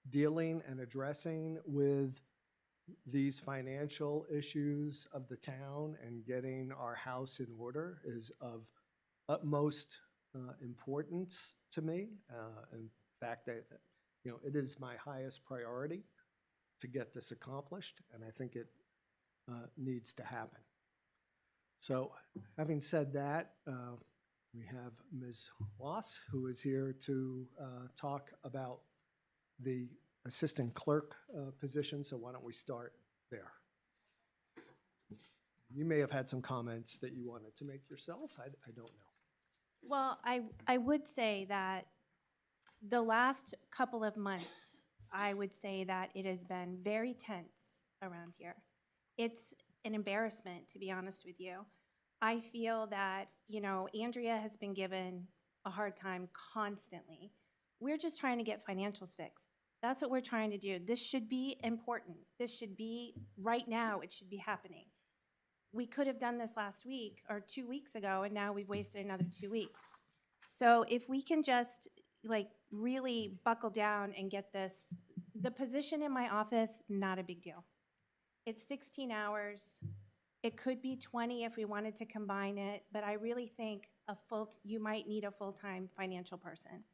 dealing and addressing with these financial issues of the town and getting our house in order is of utmost importance to me. In fact, it is my highest priority to get this accomplished, and I think it needs to happen. So having said that, we have Ms. Loss, who is here to talk about the assistant clerk position, so why don't we start there? You may have had some comments that you wanted to make yourself, I don't know. Well, I would say that the last couple of months, I would say that it has been very tense around here. It's an embarrassment, to be honest with you. I feel that, you know, Andrea has been given a hard time constantly. We're just trying to get financials fixed. That's what we're trying to do. This should be important. This should be right now. It should be happening. We could have done this last week or 2 weeks ago, and now we've wasted another 2 weeks. So if we can just like really buckle down and get this, the position in my office, not a big deal. It's 16 hours. It could be 20 if we wanted to combine it, but I really think you might need a full-time financial person.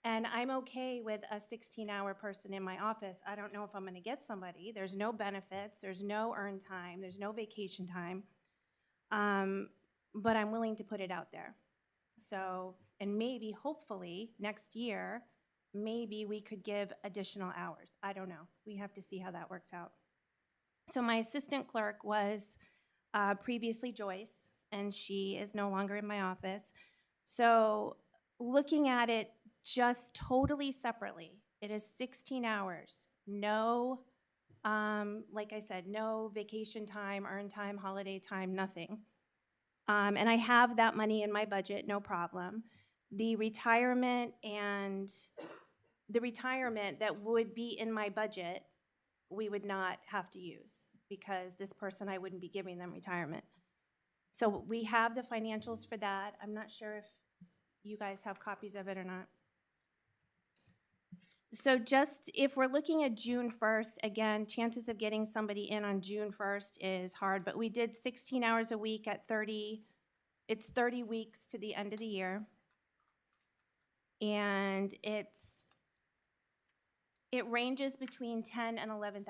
And I'm okay with a 16-hour person in my office. I don't know if I'm going to get somebody. There's no benefits. There's no earned time. There's no vacation time. But I'm willing to put it out there. So, and maybe, hopefully, next year, maybe we could give additional hours. I don't know. We have to see how that works out. So my assistant clerk was previously Joyce, and she is no longer in my office. So looking at it just totally separately, it is 16 hours. No, like I said, no vacation time, earned time, holiday time, nothing. And I have that money in my budget, no problem. The retirement that would be in my budget, we would not have to use because this person, I wouldn't be giving them retirement. So we have the financials for that. I'm not sure if you guys have copies of it or not. So just if we're looking at June 1st, again, chances of getting somebody in on June 1st is hard, but we did 16 hours a week at 30, it's 30 weeks to the end of the year. And it ranges between $10,000 and $11,000.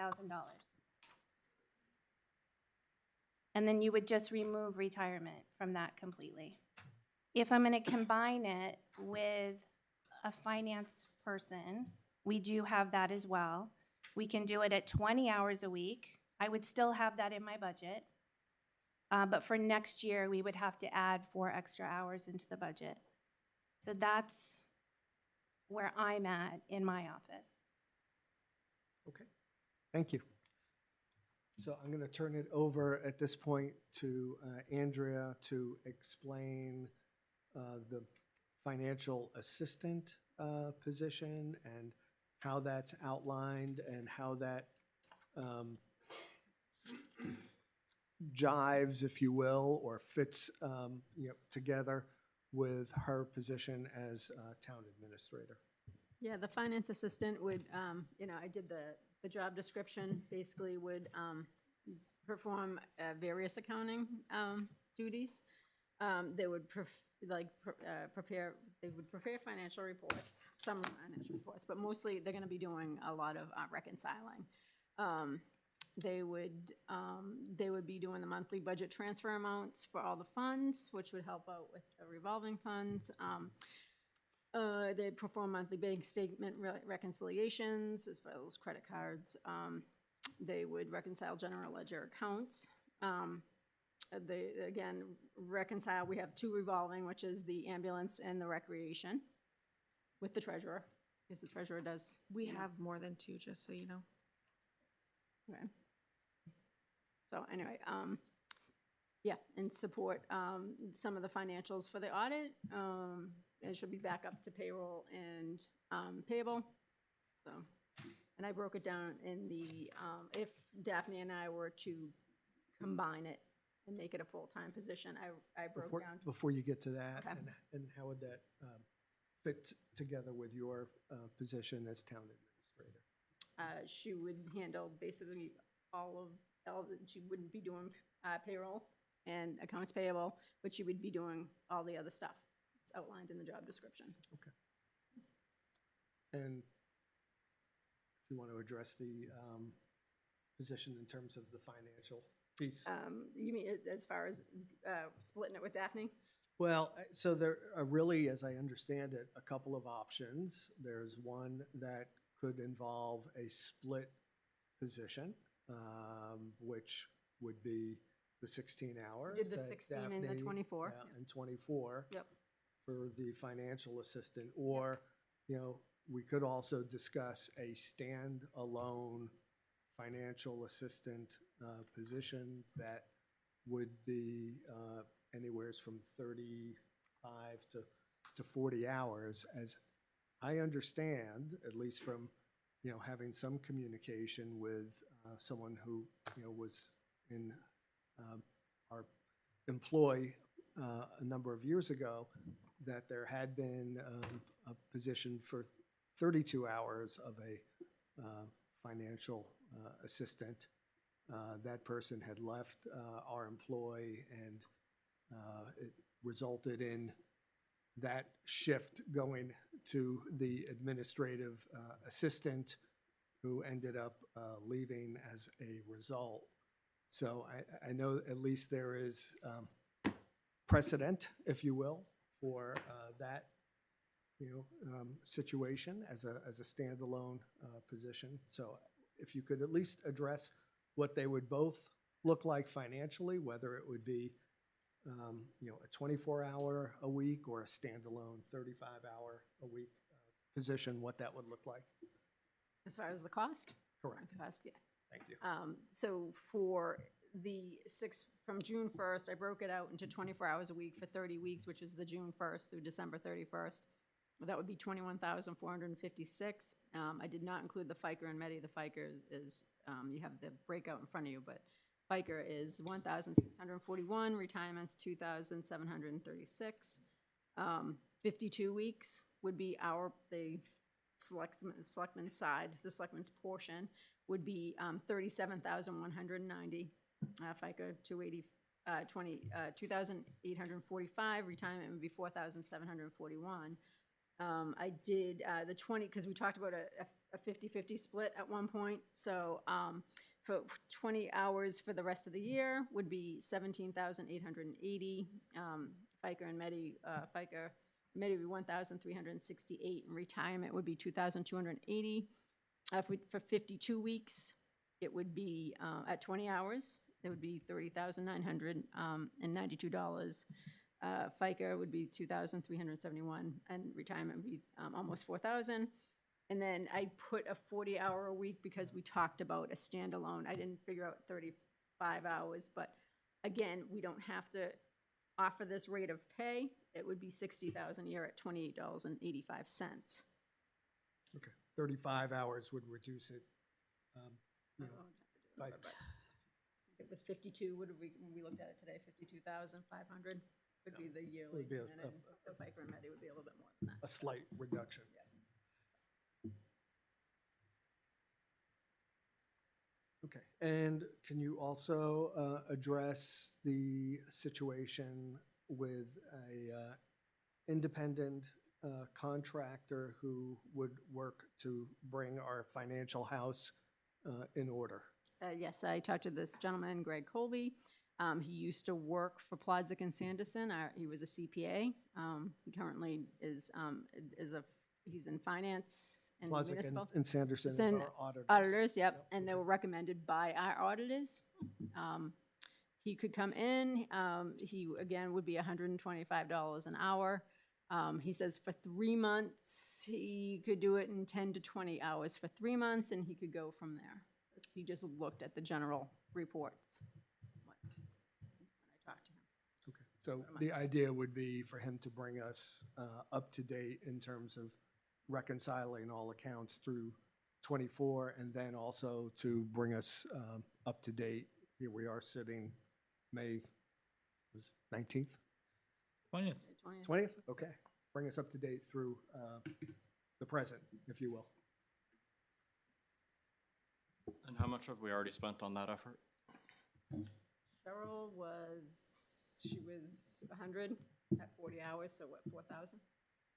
And then you would just remove retirement from that completely. If I'm going to combine it with a finance person, we do have that as well. We can do it at 20 hours a week. I would still have that in my budget. But for next year, we would have to add 4 extra hours into the budget. So that's where I'm at in my office. Okay, thank you. So I'm going to turn it over at this point to Andrea to explain the financial assistant position and how that's outlined and how that jives, if you will, or fits together with her position as town administrator. Yeah, the finance assistant would, I did the job description, basically would perform various accounting duties. They would prepare financial reports, some financial reports, but mostly they're going to be doing a lot of reconciling. They would be doing the monthly budget transfer amounts for all the funds, which would help out with the revolving funds. They perform monthly bank statement reconciliations as well as credit cards. They would reconcile general ledger accounts. They, again, reconcile, we have 2 revolving, which is the ambulance and the recreation with the treasurer, because the treasurer does. We have more than 2, just so you know. Okay. So anyway, yeah, and support some of the financials for the audit. It should be back up to payroll and payable. So, and I broke it down in the, if Daphne and I were to combine it and make it a full-time position, I broke down. Before you get to that, Okay. and how would that fit together with your position as town administrator? She would handle basically all of she wouldn't be doing payroll and accounts payable, but she would be doing all the other stuff. It's outlined in the job description. Okay. And if you want to address the position in terms of the financial piece. You mean as far as splitting it with Daphne? Well, so there are really, as I understand it, a couple of options. There's one that could involve a split position, which would be the 16 hours. Did the that 16 and the Daphne, 24. And 24 Yep. for the financial assistant. Or, we could also discuss a standalone financial assistant position that would be anywhere from 35 to 40 hours. As I understand, at least from, having some communication with someone who, was in our employ a number of years ago, that there had been a position for 32 hours of a financial assistant. That person had left our employ, and it resulted in that shift going to the administrative assistant, who ended up leaving as a result. So I know at least there is precedent, if you will, for that situation as a standalone position. So if you could at least address what they would both look like financially, whether it would be a 24-hour a week or a standalone 35-hour a week position, what that would look like. As far as the cost? Correct. The cost, yeah. Thank you. So for the from June 1st, I broke it out into 24 hours a week for 30 weeks, which is the June 1st through December 31st. That would be $21,456. I did not include the FICA and Medi. The FICA is you have the breakout in front of you, but FICA is $1,641, retirement's $2,736. 52 weeks would be the selectmen's side. The selectmen's portion would be $37,190. FICA 2,845. Retirement would be $4,741. I did the 20, because we talked about a 50-50 split at one point. So for 20 hours for the rest of the year would be $17,880. FICA and Medi, FICA Medi would be $1,368, and retirement would be $2,280. For 52 weeks, it would be at 20 hours, it would be $30,992. FICA would be $2,371, and retirement would be almost $4,000. And then I put a 40-hour a week because we talked about a standalone. I didn't figure out 35 hours, but again, we don't have to offer this rate of pay. It would be $60,000 a year at $28.85. Okay, 35 hours would reduce it. By, It was 52. What did we looked at it today? 52,500 would be the yearly, Would be and then the FICA and Medi would be a little bit more than that. a slight reduction. Okay, and can you also address the situation with a independent contractor who would work to bring our financial house in order? Yes, I talked to this gentleman, Greg Colby. He used to work for Plodzik and Sanderson. He was a CPA. He currently is he's in finance and Plodzik municipal. and Sanderson is Sen- our auditors. Auditors, yep, and they were recommended by our auditors. He could come in, he, again, would be $125 an hour. He says for 3 months, he could do it in 10 to 20 hours for 3 months, and he could go from there. He just looked at the general reports when I talked to him. Okay, so the idea would be for him to bring us up to date in terms of reconciling all accounts through 24, and then also to bring us up to date. Here we are sitting May 19th? 20th. 20th? Okay. Bring us up to date through the present, if you will. And how much have we already spent on that effort? Cheryl she was 100 at 40 hours, so what, 4,000?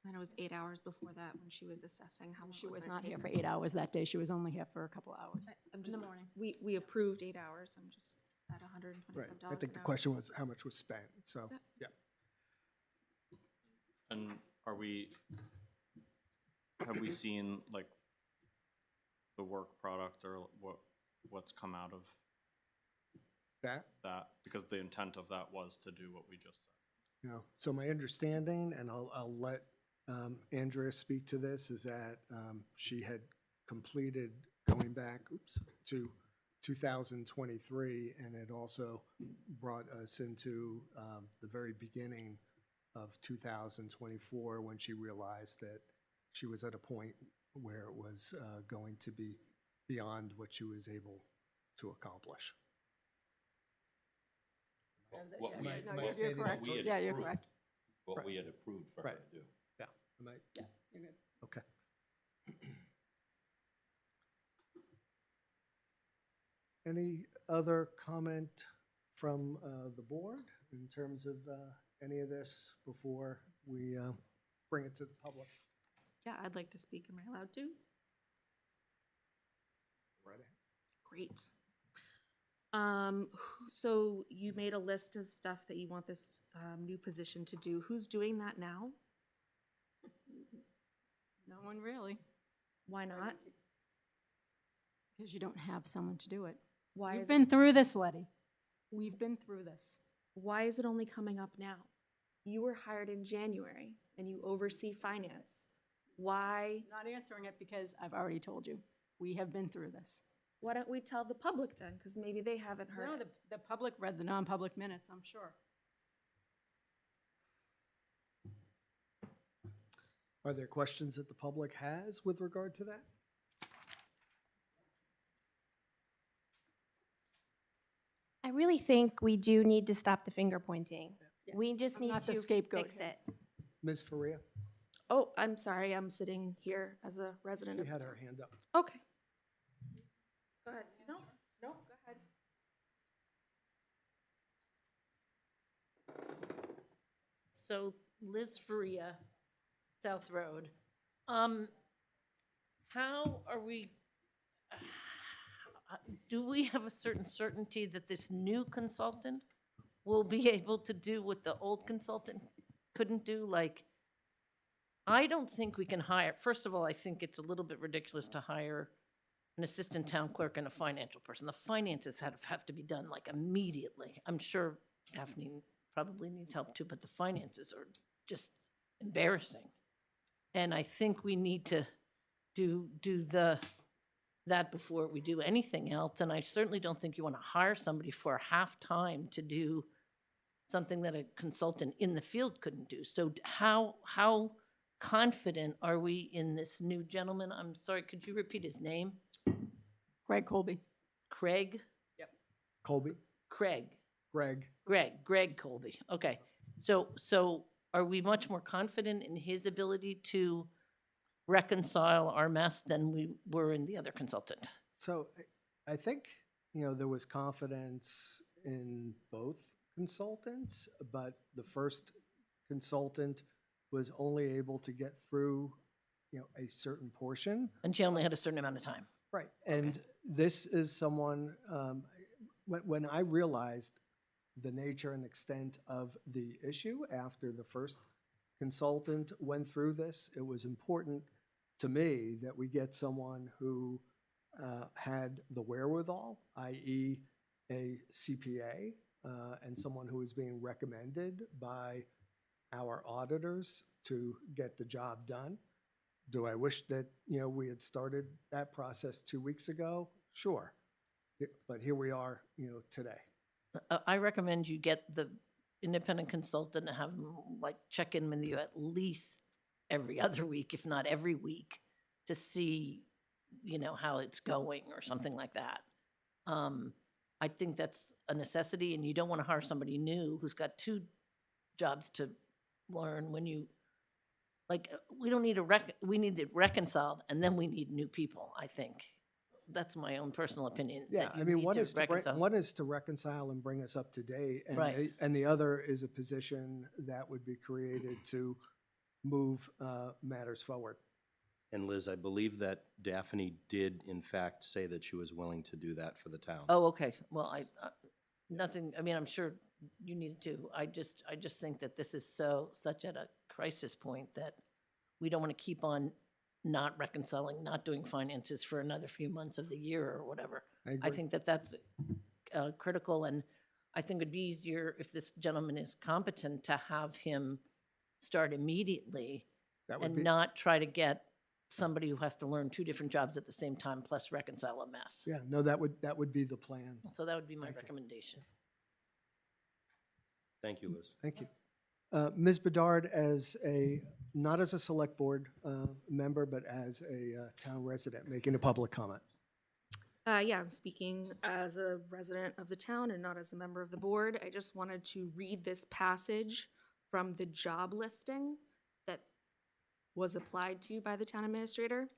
And it was 8 hours before that when she was assessing how long She it was gonna not take here her. for 8 hours that day. She was only here for a couple hours. I'm In the just, morning. we approved 8 hours, I'm just, at $125 Right. I think the an hour. question was how much was spent, so, yeah. And have we seen like the work product or what's come out of That? that? Because the intent of that was to do what we just said. You know, so my understanding, and I'll let Andrea speak to this, is that she had completed going back, to 2023, and it also brought us into the very beginning of 2024 when she realized that she was at a point where it was going to be beyond what she was able to accomplish. What we Yeah, had- no, am I you're stating that correct. we had Yeah, you're approved. correct. What we had approved for her Right. to do. Yeah. Am I? Yeah, you're good. Okay. Any other comment from the board in terms of any of this before we bring it to the public? Yeah, I'd like to speak. Am I allowed to? Right ahead. Great. So you made a list of stuff that you want this new position to do. Who's doing that now? No one really, Why not? because you don't have someone to do it. Why We've is been it, through this, Letty. We've been through this. why is it only coming up now? You were hired in January and you oversee finance. Why? I'm not answering it because I've already told you. We have been through this. Why don't we tell the public then? Because maybe they haven't heard No, it. the public read the non-public minutes, I'm sure. Are there questions that the public has with regard to that? I really think we do need to stop the finger pointing. Yes, We just I'm need not the to scapegoat fix here. it. Ms. Faria? Oh, I'm sorry. I'm sitting here as a resident She of the had town. her hand up. Okay. Go ahead. No, go ahead. So Liz Faria, South Road. How are we, do we have a certain certainty that this new consultant will be able to do what the old consultant couldn't do? Like, I don't think we can hire, first of all, I think it's a little bit ridiculous to hire an assistant town clerk and a financial person. The finances have to be done like immediately. I'm sure Daphne probably needs help too, but the finances are just embarrassing. And I think we need to do that before we do anything else. And I certainly don't think you want to hire somebody for half-time to do something that a consultant in the field couldn't do. So how confident are we in this new gentleman? I'm sorry, could you repeat his name? Greg Colby. Craig? Colby? Craig. Greg? Colby. Okay. So are we much more confident in his ability to reconcile our mess than we were in the other consultant? So I think, you know, there was confidence in both consultants, but the first consultant was only able to get through, you know, a certain portion. And she only had a certain amount of time. Right. And this is someone, when I realized the nature and extent of the issue after the first consultant went through this, it was important to me that we get someone who had the wherewithal, i.e. a CPA, and someone who is being recommended by our auditors to get the job done. Do I wish that, you know, we had started that process 2 weeks ago? Sure. But here we are, you know, today. I recommend you get the independent consultant and have them like check in with you at least every other week, if not every week, to see, you know, how it's going or something like that. I think that's a necessity, and you don't want to hire somebody new who's got 2 jobs to learn when you, like, we don't need we need it reconciled, and then we need new people, I think. That's my own personal opinion. Yeah, that I you mean, need one to is reconcile. one is to reconcile and bring us up to date, and Right. and the other is a position that would be created to move matters forward. And Liz, I believe that Daphne did in fact say that she was willing to do that for the town. Oh, okay. Well, nothing, I mean, I'm sure you need to. I just think that this is such at a crisis point that we don't want to keep on not reconciling, not doing finances for another few months of the year or whatever. I I agree. think that that's critical, and I think it'd be easier if this gentleman is competent to have him start immediately That would and be, not try to get somebody who has to learn 2 different jobs at the same time plus reconcile a mess. yeah, no, that would be the plan. So that would be my Thank you. recommendation. Thank you, Liz. Thank you. Ms. Bedard, not as a select board member, but as a town resident, making a public comment. Yeah, I'm speaking as a resident of the town and not as a member of the board. I just wanted to read this passage from the job listing that was applied to by the town administrator.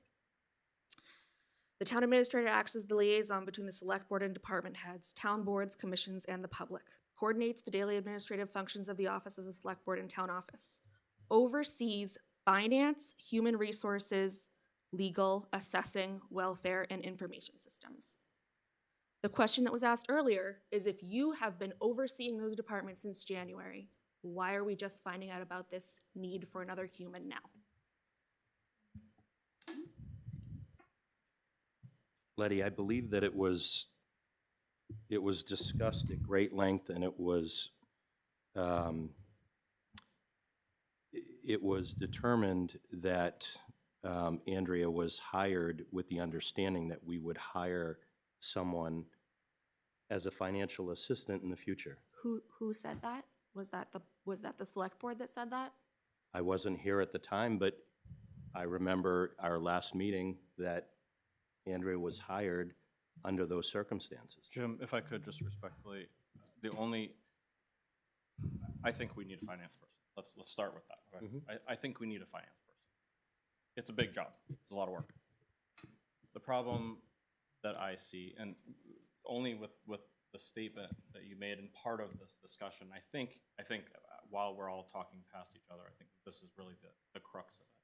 The town administrator acts as the liaison between the select board and department heads, town boards, commissions, and the public. Coordinates the daily administrative functions of the office of the select board and town office. Oversees finance, human resources, legal, assessing, welfare, and information systems. The question that was asked earlier is if you have been overseeing those departments since January, why are we just finding out about this need for another human now? Letty, I believe that it was discussed at great length, and it was determined that Andrea was hired with the understanding that we would hire someone as a financial assistant in the future. Who said that? Was that the select board that said that? I wasn't here at the time, but I remember our last meeting that Andrea was hired under those circumstances. Jim, if I could just respectfully, I think we need a finance person. Let's start with that. Okay? I think we need a finance person. It's a big job. It's a lot of work. The problem that I see, and only with the statement that you made in part of this discussion, I think while we're all talking past each other, I think this is really the crux of it.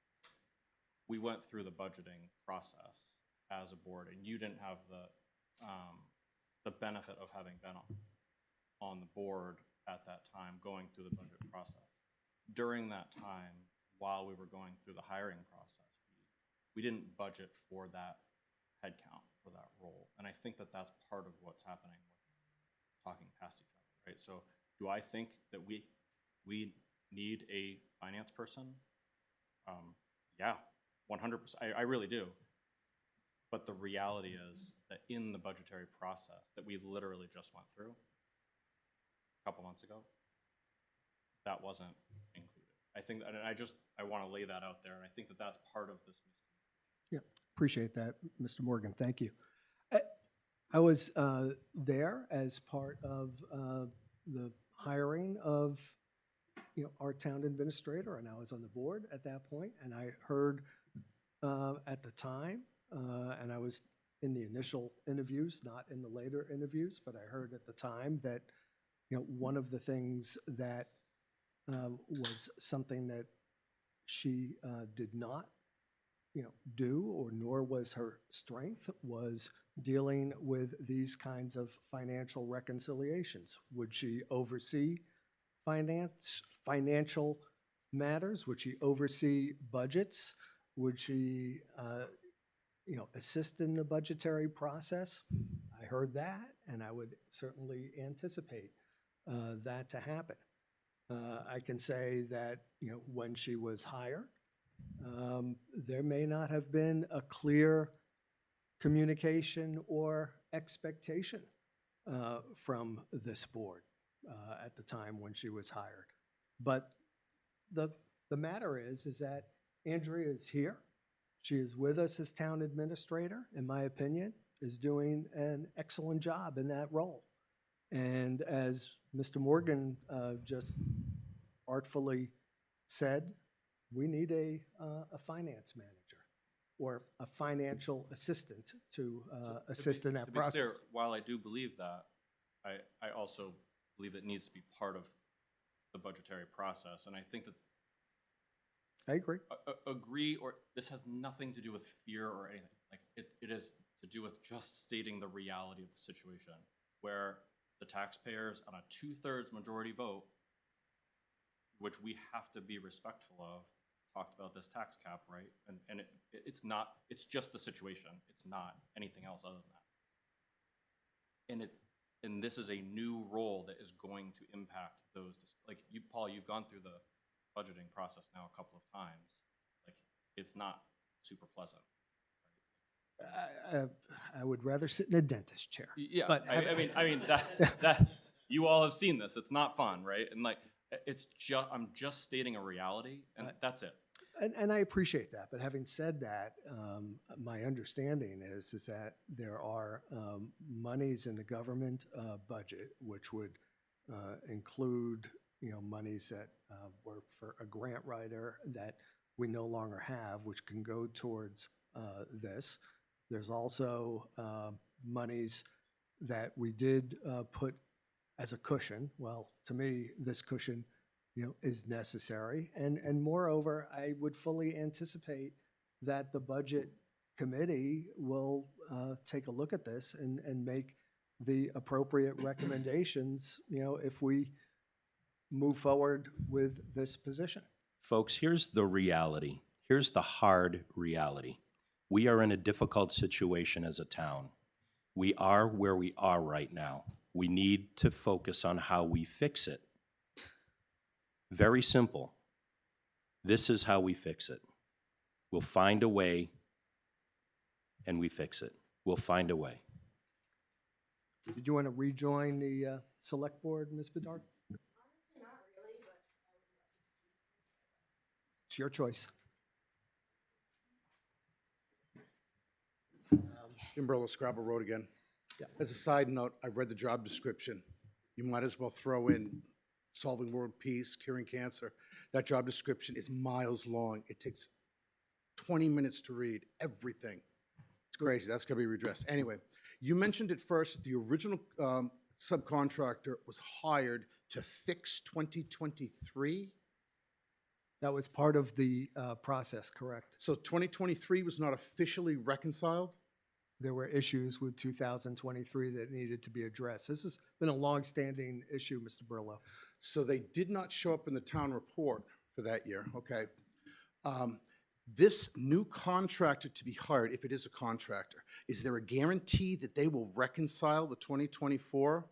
We went through the budgeting process as a board, and you didn't have the benefit of having been on the board at that time going through the budget process. During that time, while we were going through the hiring process, we didn't budget for that headcount for that role. And I think that that's part of what's happening with talking past each other, right? So do I think that we need a finance person? Yeah, 100%. I really do. But the reality is that in the budgetary process that we literally just went through a couple months ago, that wasn't included. I think, and I want to lay that out there, and I think that that's part of this miscommunication. Yeah, appreciate that, Mr. Morgan. Thank you. I was there as part of the hiring of our town administrator, and I was on the board at that point, and I heard at the time, and I was in the initial interviews, not in the later interviews, but I heard at the time that one of the things that was something that she did not do, or nor was her strength, was dealing with these kinds of financial reconciliations. Would she oversee financial matters? Would she oversee budgets? Would she assist in the budgetary process? I heard that, and I would certainly anticipate that to happen. I can say that when she was hired, there may not have been a clear communication or expectation from this board at the time when she was hired. But the matter is that Andrea is here. She is with us as town administrator, in my opinion, is doing an excellent job in that role. And as Mr. Morgan just artfully said, we need a finance manager or a financial assistant to assist in that To be clear, process. while I do believe that, I also believe it needs to be part of the budgetary process. And I think that I agree. Agree, or this has nothing to do with fear or anything. Like it is to do with just stating the reality of the situation, where the taxpayers on a 2/3 majority vote, which we have to be respectful of, talked about this tax cap, right? And it's not, it's just the situation. It's not anything else other than that. And this is a new role that is going to impact those, like you, Paul, you've gone through the budgeting process now a couple of times. Like, it's not super pleasant. I would rather sit in a dentist chair. Yeah, But I mean that you all have seen this. It's not fun, right? And like, I'm just stating a reality, and that's it. And I appreciate that, but having said that, my understanding is that there are monies in the government budget which would include, monies that were for a grant writer that we no longer have, which can go towards this. There's also monies that we did put as a cushion. Well, to me, this cushion is necessary. And moreover, I would fully anticipate that the budget committee will take a look at this and make the appropriate recommendations, if we move forward with this position. Folks, here's the reality. Here's the hard reality. We are in a difficult situation as a town. We are where we are right now. We need to focus on how we fix it. Very simple. This is how we fix it. We'll find a way, and we fix it. We'll find a way. Did you want to rejoin the select board, Ms. Bedard? Honestly, not really, but It's your choice. Kimberly Scrabble Road again. Yeah. As a side note, I read the job description. You might as well throw in solving world peace, curing cancer. That job description is miles long. It takes 20 minutes to read everything. It's crazy. That's going to be redressed. Anyway, you mentioned at first the original subcontractor was hired to fix 2023. That was part of the process, correct? So 2023 was not officially reconciled? There were issues with 2023 that needed to be addressed. This has been a longstanding issue, Mr. Burlow. So they did not show up in the town report for that year, okay. This new contractor to be hired, if it is a contractor, is there a guarantee that they will reconcile the 2024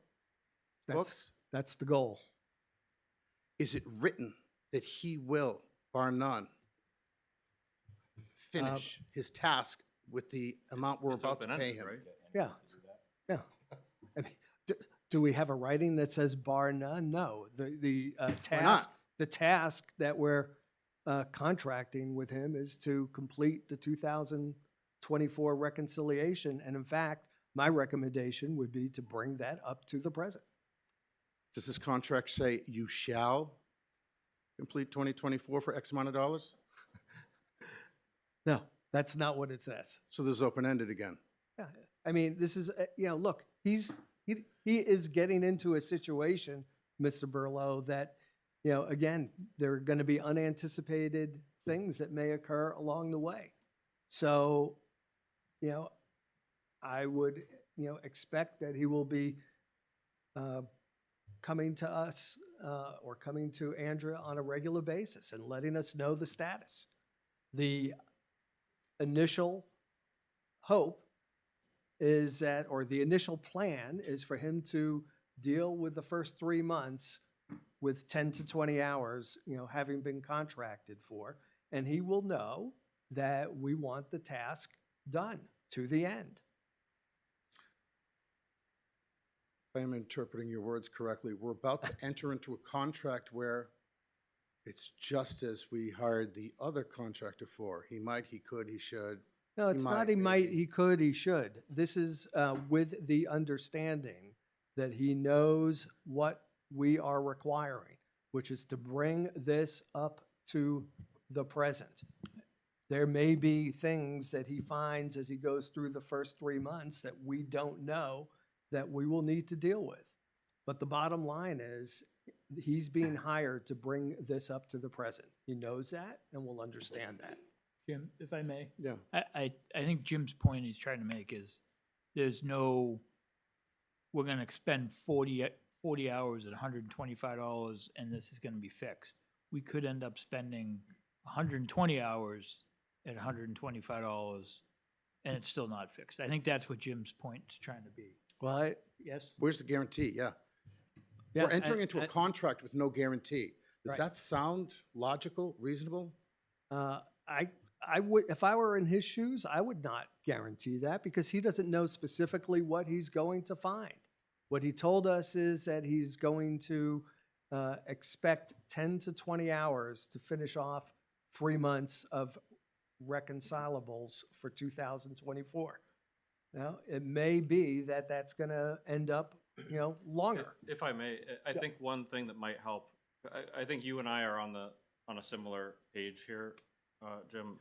books? That's the goal. Is it written that he will, bar none, finish his task with the amount we're about to pay him? Right? Yeah, yeah. I mean, do we have a writing that says bar none? No. The task that we're contracting with him is to complete the 2024 reconciliation. And in fact, my recommendation would be to bring that up to the present. Does this contract say you shall complete 2024 for X amount of dollars? No, that's not what it says. So this is open-ended again. Yeah, I mean, this is, look, he is getting into a situation, Mr. Burlow, that, again, there are going to be unanticipated things that may occur along the way. So, I would, expect that he will be coming to us or coming to Andrea on a regular basis and letting us know the status. The initial hope is that, or the initial plan is for him to deal with the first 3 months with 10 to 20 hours, having been contracted for, and he will know that we want the task done to the end. If I am interpreting your words correctly, we're about to enter into a contract where it's just as we hired the other contractor for. He might, he could, he should. No, it's not he might, he could, he should. This is with the understanding that he knows what we are requiring, which is to bring this up to the present. There may be things that he finds as he goes through the first 3 months that we don't know that we will need to deal with. But the bottom line is he's being hired to bring this up to the present. He knows that and will understand that. Jim, if I may? Yeah. I think Jim's point he's trying to make is there's no we're gonna spend 40 hours at $125 and this is gonna be fixed. We could end up spending 120 hours at $125 and it's still not fixed. I think that's what Jim's point is trying to be. Well, Yes? Where's the guarantee? Yeah. yeah, We're entering and- into a contract with no guarantee. Does Right. that sound logical, reasonable? I would, if I were in his shoes, I would not guarantee that because he doesn't know specifically what he's going to find. What he told us is that he's going to expect 10 to 20 hours to finish off 3 months of reconcilables for 2024. Now, it may be that that's going to end up, longer. If I may, I think one thing that might help, I think you and I are on a similar page here, Jim.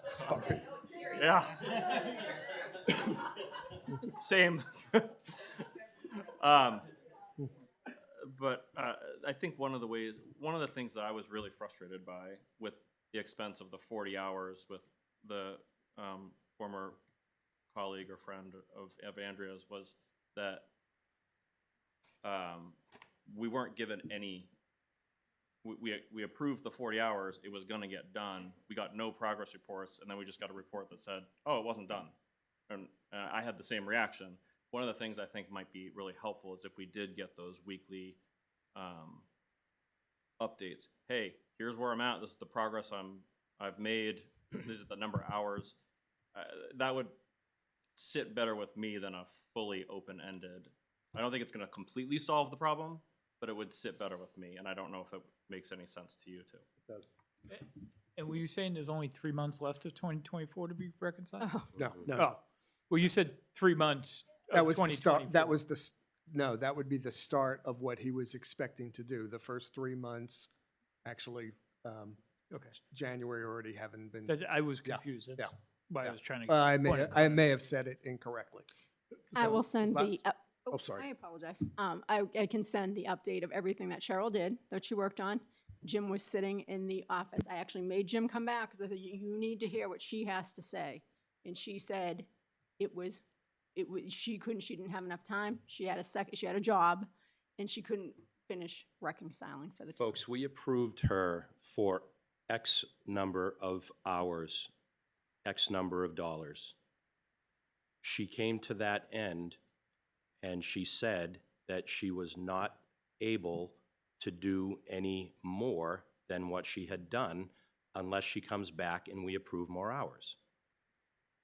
Sorry. Yeah. Same. But I think one of the things that I was really frustrated by with the expense of the 40 hours with the former colleague or friend of Andrea's was that we weren't given any. We approved the 40 hours. It was going to get done. We got no progress reports, and then we just got a report that said, "Oh, it wasn't done." And I had the same reaction. One of the things I think might be really helpful is if we did get those weekly updates. Hey, here's where I'm at. This is the progress I've made. This is the number of hours. That would sit better with me than a fully open-ended. I don't think it's going to completely solve the problem, but it would sit better with me, and I don't know if it makes any sense to you too. And were you saying there's only 3 months left of 2024 to be reconciled? No, no. Oh, well, you said 3 months That of was the start, 2024. that was no, that would be the start of what he was expecting to do. The first 3 months, actually, Okay. January already haven't been. I was Yeah, confused. That's yeah, why I yeah. was trying to. I point it may out. have said it incorrectly. I So, will send last- the, Oh, sorry. I apologize. I can send the update of everything that Cheryl did, that she worked on. Jim was sitting in the office. I actually made Jim come back because I said, you need to hear what she has to say. And she said she didn't have enough time. She had a job and she couldn't finish reconciling for the team. Folks, we approved her for X number of hours, X number of dollars. She came to that end and she said that she was not able to do any more than what she had done unless she comes back and we approve more hours.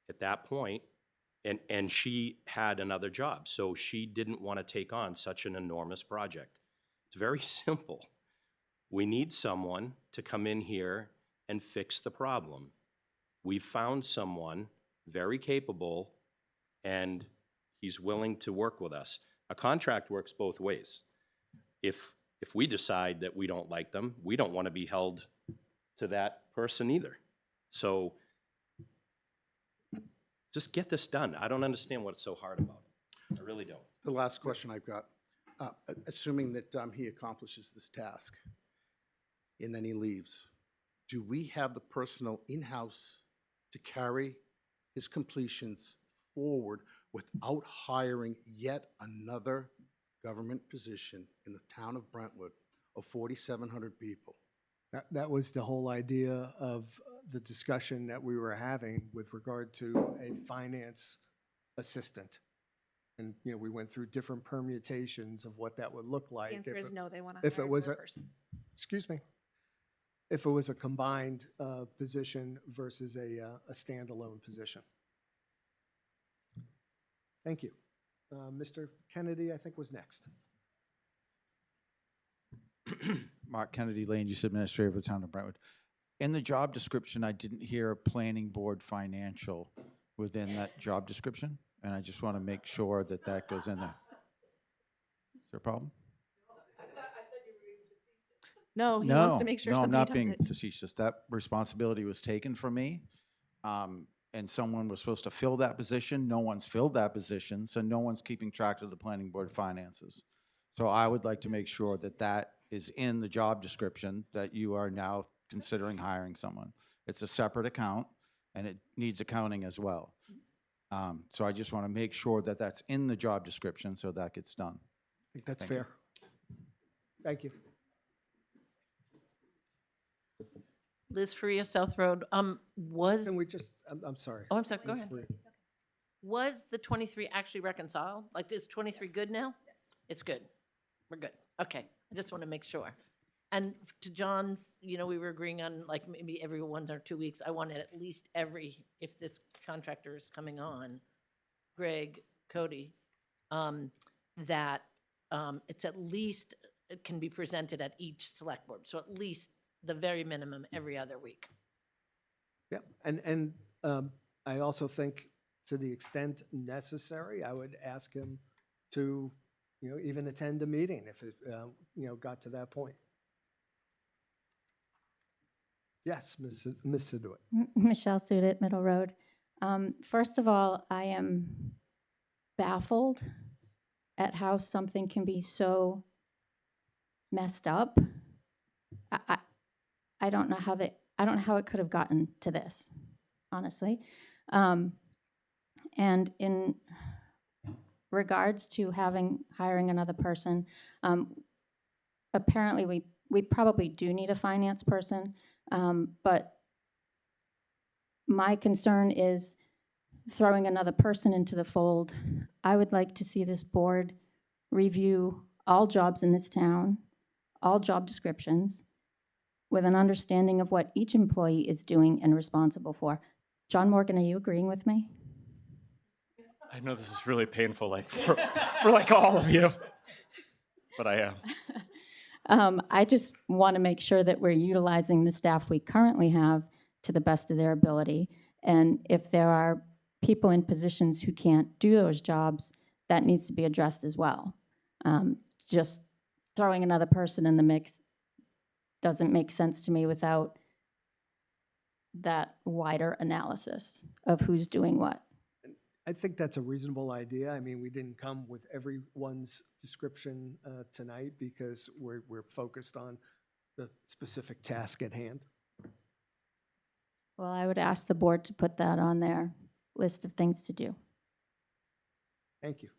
At that point, and she had another job, so she didn't want to take on such an enormous project. It's very simple. We need someone to come in here and fix the problem. We found someone very capable, and he's willing to work with us. A contract works both ways. If we decide that we don't like them, we don't want to be held to that person either. So just get this done. I don't understand what's so hard about it. I really don't. The last question I've got, assuming that he accomplishes this task and then he leaves, do we have the personnel in-house to carry his completions forward without hiring yet another government position in the town of Brentwood of 4,700 people? That was the whole idea of the discussion that we were having with regard to a finance assistant. And, we went through different permutations of what that would look like. The answer if is it- no, they want to if it hire was per a- person. Excuse me. If it was a combined position versus a standalone position. Thank you. Mr. Kennedy, I think, was next. Mark Kennedy, Land Use Administrator of the Town of Brentwood. In the job description, I didn't hear planning board financial within that job description, and I just want to make sure that that goes in there. Is there a problem? No, he wants to make sure No, I'm somebody not does being it. facetious. That responsibility was taken from me, and someone was supposed to fill that position. No one's filled that position, so no one's keeping track of the planning board finances. So I would like to make sure that that is in the job description, that you are now considering hiring someone. It's a separate account, and it needs accounting as well. So I just want to make sure that that's in the job description so that gets done. I think that's Thank you. fair. Thank you. Liz Faria, South Road, was, Can we just, I'm sorry. oh, I'm sorry, go Ms. ahead. Faria. Was the 23 actually reconciled? Like, is 23 good now? Yes. It's good. We're good. Okay. I just want to make sure. And to John's, you know, we were agreeing on like maybe every 1 or 2 weeks. I wanted at least every, if this contractor is coming on, Greg, Cody, that it's at least, it can be presented at each select board. So at least the very minimum every other week. Yeah, and I also think to the extent necessary, I would ask him to, you know, even attend a meeting if it, you know, got to that point. Yes, Ms. Sidwit. Michelle Sudit, Middle Road. First of all, I am baffled at how something can be so messed up. I don't know how I don't know how it could have gotten to this, honestly. And in regards to hiring another person, apparently we probably do need a finance person, but my concern is throwing another person into the fold. I would like to see this board review all jobs in this town, all job descriptions, with an understanding of what each employee is doing and responsible for. John Morgan, are you agreeing with me? I know this is really painful, like for like all of you, but I am. I just want to make sure that we're utilizing the staff we currently have to the best of their ability. And if there are people in positions who can't do those jobs, that needs to be addressed as well. Just throwing another person in the mix doesn't make sense to me without that wider analysis of who's doing what. I think that's a reasonable idea. I mean, we didn't come with everyone's description tonight because we're focused on the specific task at hand. Well, I would ask the board to put that on their list of things to do. Thank you.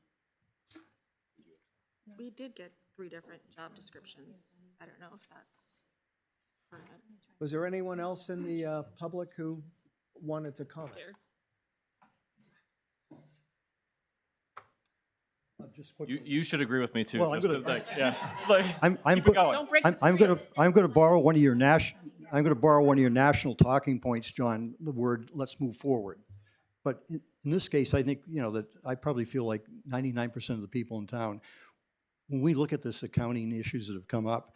We did get 3 different job descriptions. I don't know if that's permanent. Was there anyone else in the public who wanted to comment? Just quickly. You should agree with me too. Well, I'm just gonna- to, like, yeah, like I'm keep it going. Don't break I'm the I'm going to borrow one of your national talking points, John. The word "let's move forward." But in this case, I think that I probably feel like 99% of the people in town, when we look at this accounting issues that have come up,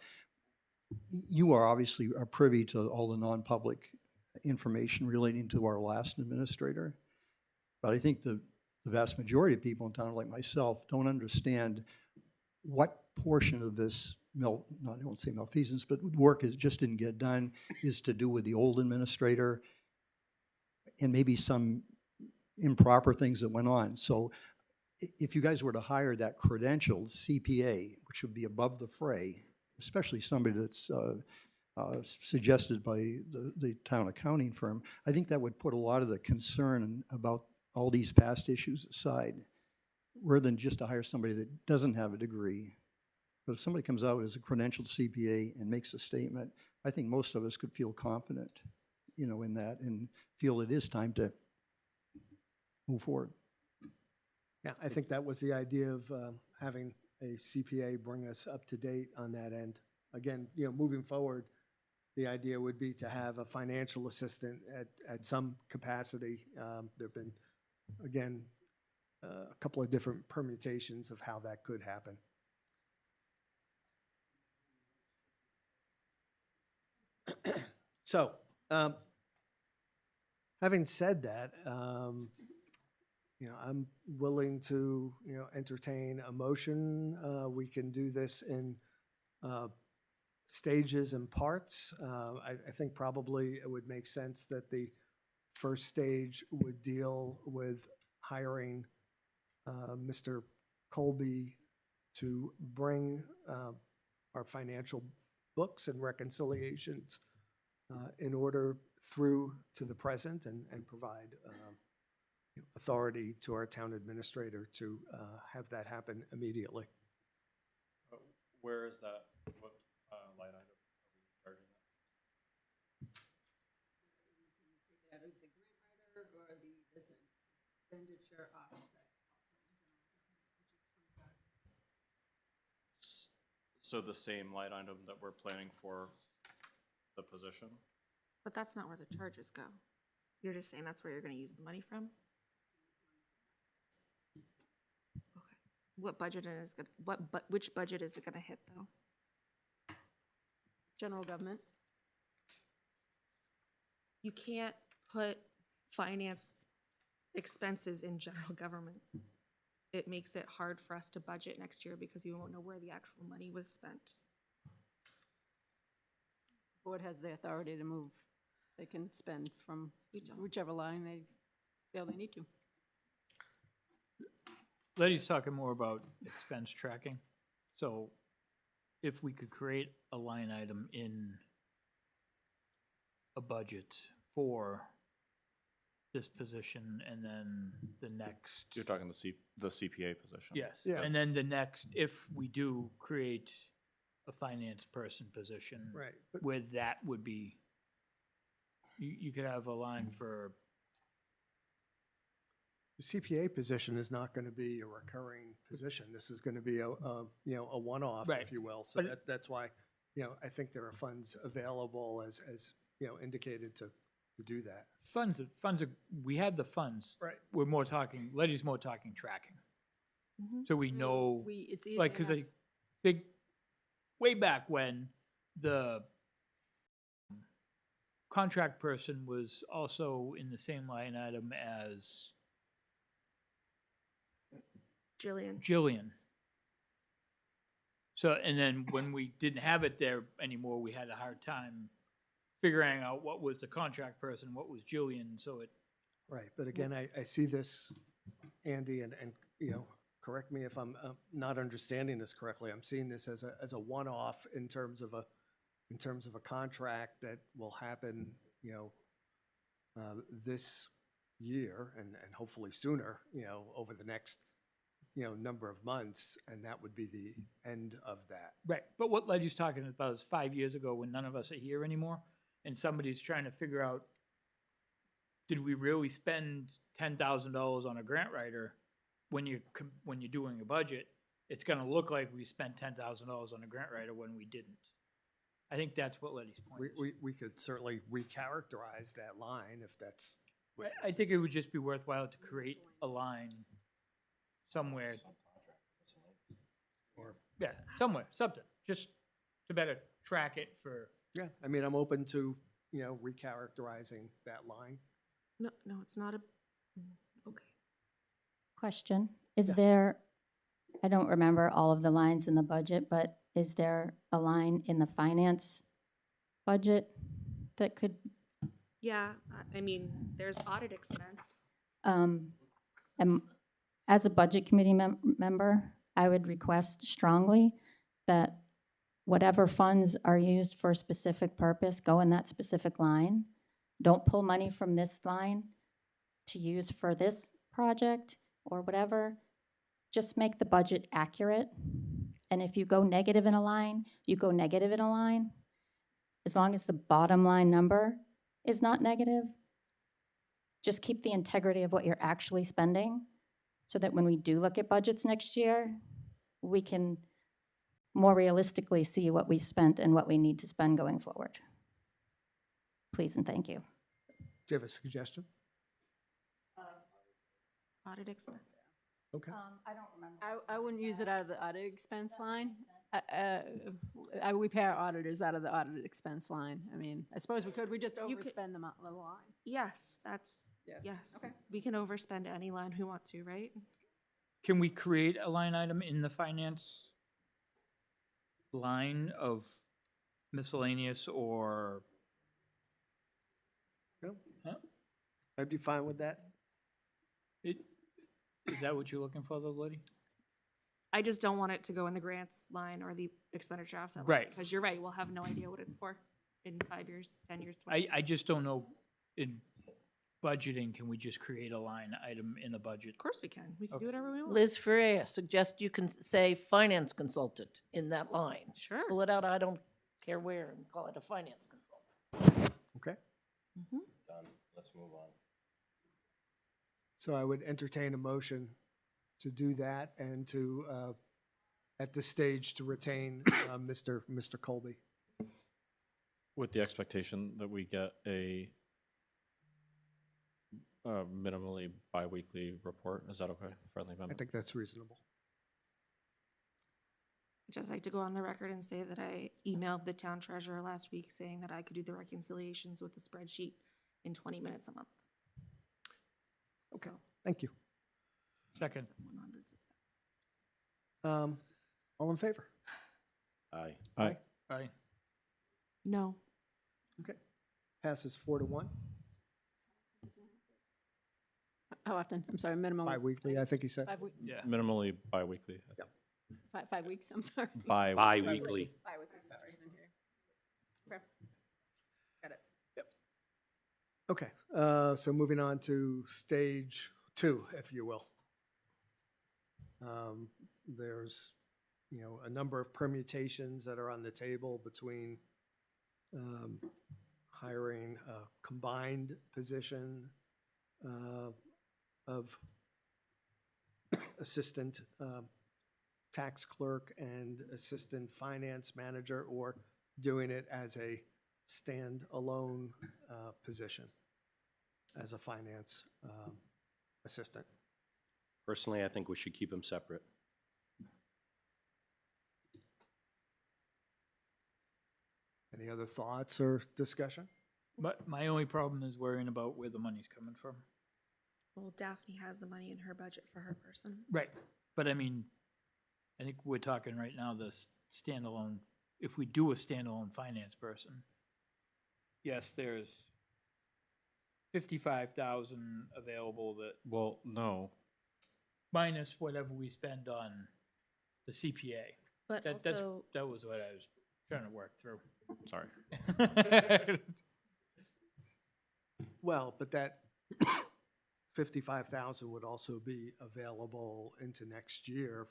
you are obviously privy to all the non-public information relating to our last administrator. But I think the vast majority of people in town, like myself, don't understand what portion of this, I won't say malfeasance, but work just didn't get done, is to do with the old administrator and maybe some improper things that went on. So if you guys were to hire that credentialed CPA, which would be above the fray, especially somebody that's suggested by the town accounting firm, I think that would put a lot of the concern about all these past issues aside, rather than just to hire somebody that doesn't have a degree. But if somebody comes out as a credentialed CPA and makes a statement, I think most of us could feel confident, in that and feel it is time to move forward. Yeah, I think that was the idea of having a CPA bring us up to date on that end. Again, moving forward, the idea would be to have a financial assistant at some capacity. There have been, again, a couple of different permutations of how that could happen. So, having said that, I'm willing to, entertain a motion. We can do this in stages and parts. I think probably it would make sense that the first stage would deal with hiring Mr. Colby to bring our financial books and reconciliations in order through to the present and provide authority to our town administrator to have that happen immediately. Where is that? What line item are we charging that? Out of the grant writer or there's an expenditure offset So the same line item that we're planning for the position? But that's not where the charges go. You're just saying that's where you're gonna use the money from? Okay. What budget is gonna, which budget is it gonna hit though? general government. You can't put finance expenses in general government. It makes it hard for us to budget next year because you won't know where the actual money was spent. Board has the authority to move. They can spend from whichever line they feel they need to. Letty's talking more about expense tracking. So if we could create a line item in a budget for this position and then the next. You're talking the CPA position? Yes. Yeah. And then the next, if we do create a finance person position. Right, but- Where that would be, you could have a line for, The CPA position is not going to be a recurring position. This is going to be a one-off, Right. if you will. So But- that's why, I think there are funds available as indicated to do that. funds, we have the funds. Right. We're more talking, Letty's more talking tracking. So we know, It's easy like, because I think way back when the contract person was also in the same line item as Jillian. So, and then when we didn't have it there anymore, we had a hard time figuring out what was the contract person, what was Jillian, so it, Right, but again, I see this, Andy, and correct me if I'm not understanding this correctly. I'm seeing this as a one-off in terms of a contract that will happen, this year and hopefully sooner, over the next, number of months, and that would be the end of that. right. But what Letty's talking about is 5 years ago when none of us are here anymore, and somebody's trying to figure out, did we really spend $10,000 on a grant writer? When you're doing a budget, it's gonna look like we spent $10,000 on a grant writer when we didn't. I think that's what Letty's point is. We could certainly recharacterize that line if that's. I think it would just be worthwhile to create a line somewhere. Or, Yeah, somewhere, something, just to better track it for. yeah, I mean, I'm open to, recharacterizing that line. No, it's not a, okay. Question, is there, I don't remember all of the lines in the budget, but is there a line in the finance budget that could, Yeah, I mean, there's audit expense. as a budget committee member, I would request strongly that whatever funds are used for a specific purpose, go in that specific line. Don't pull money from this line to use for this project or whatever. Just make the budget accurate. And if you go negative in a line, you go negative in a line. As long as the bottom line number is not negative, just keep the integrity of what you're actually spending so that when we do look at budgets next year, we can more realistically see what we spent and what we need to spend going forward. Please and thank you. Do you have a suggestion? Audit expense. Okay. I don't remember. I wouldn't use it out of the audit expense line. We pay our auditors out of the audit expense line. I mean, I suppose we just You could- overspend the line. Yes, yes. Okay. We can overspend any line we want to, right? Can we create a line item in the finance line of miscellaneous or? No. Huh? I'd be fine with that. Is that what you're looking for, though, Letty? I just don't want it to go in the grants line or the expenditure offset line. Right. Because you're right, we'll have no idea what it's for in 5 years, 10 years, 20. I just don't know budgeting, can we just create a line item in the budget? Of course we can. We can Okay. do whatever we want. Liz Ferreira, suggest you can say finance consultant in that line. Sure. Pull it out, I don't care where, and call it a finance consultant. Okay, Done. Let's move on. so I would entertain a motion to do that and to, at this stage, to retain Mr. Colby. With the expectation that we get a minimally bi-weekly report, is that okay? Friendly I amendment? think that's reasonable. I'd just like to go on the record and say that I emailed the town treasurer last week saying that I could do the reconciliations with the spreadsheet in 20 minutes a month. Okay, So, thank you. Second. some 100s of thousands. All in favor? Aye. Aye. Aye. No. Okay, passes 4-1. How often? I'm sorry, minimum. Bi-weekly, I think he said. 5 weeks. Yeah. Minimally bi-weekly. Yep. 5 weeks, I'm sorry. Bi-weekly. Bi-weekly, sorry. I didn't hear. Okay. Got it. Okay, so moving on to stage 2, if you will. There's, a number of permutations that are on the table between hiring a combined position of assistant tax clerk and assistant finance manager, or doing it as a standalone position as a finance assistant. Personally, I think we should keep them separate. Any other thoughts or discussion? But my only problem is worrying about where the money's coming from. Well, Daphne has the money in her budget for her person. Right. But I mean, I think we're talking right now, this standalone, if we do a standalone finance person, yes, there's 55,000 available that Well, no. minus whatever we spend on the CPA. But That was what I was trying to work through. Sorry. Well, but that 55,000 would also be available into next year,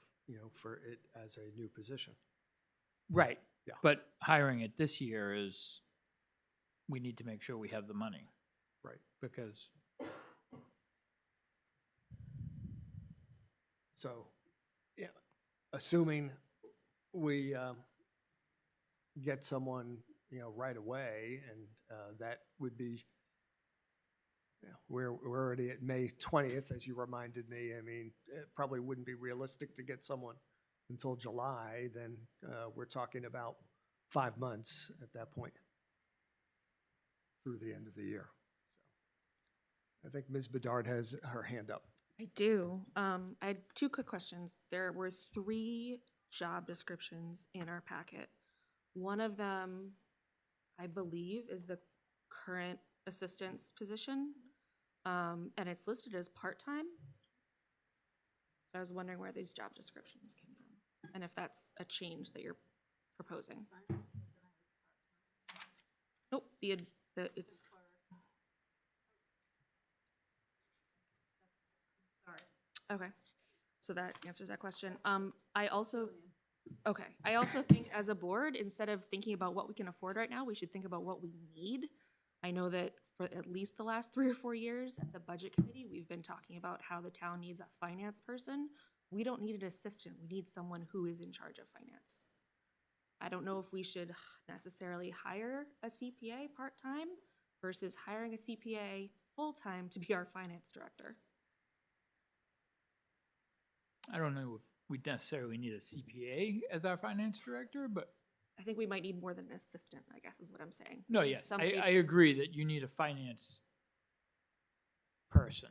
for it as a new position. Right. Yeah. But hiring it this year is, we need to make sure we have the money. Right. Because, So, yeah, assuming we get someone, right away, and that would be, we're already at May 20th, as you reminded me. I mean, it probably wouldn't be realistic to get someone until July. Then we're talking about 5 months at that point through the end of the year. So I think Ms. Bedard has her hand up. I do. I had 2 quick questions. There were 3 job descriptions in our packet. One of them, I believe, is the current assistant's position, and it's listed as part-time. So I was wondering where these job descriptions came from, and if that's a change that you're proposing. Nope, it's. Okay, so that answers that question. I also think as a board, instead of thinking about what we can afford right now, we should think about what we need. I know that for at least the last 3 or 4 years at the budget committee, we've been talking about how the town needs a finance person. We don't need an assistant, we need someone who is in charge of finance. I don't know if we should necessarily hire a CPA part-time versus hiring a CPA full-time to be our finance director. I don't know if we necessarily need a CPA as our finance director, but I think we might need more than an assistant, I guess is what I'm saying. no, We need yes, somebody- I agree that you need a finance person.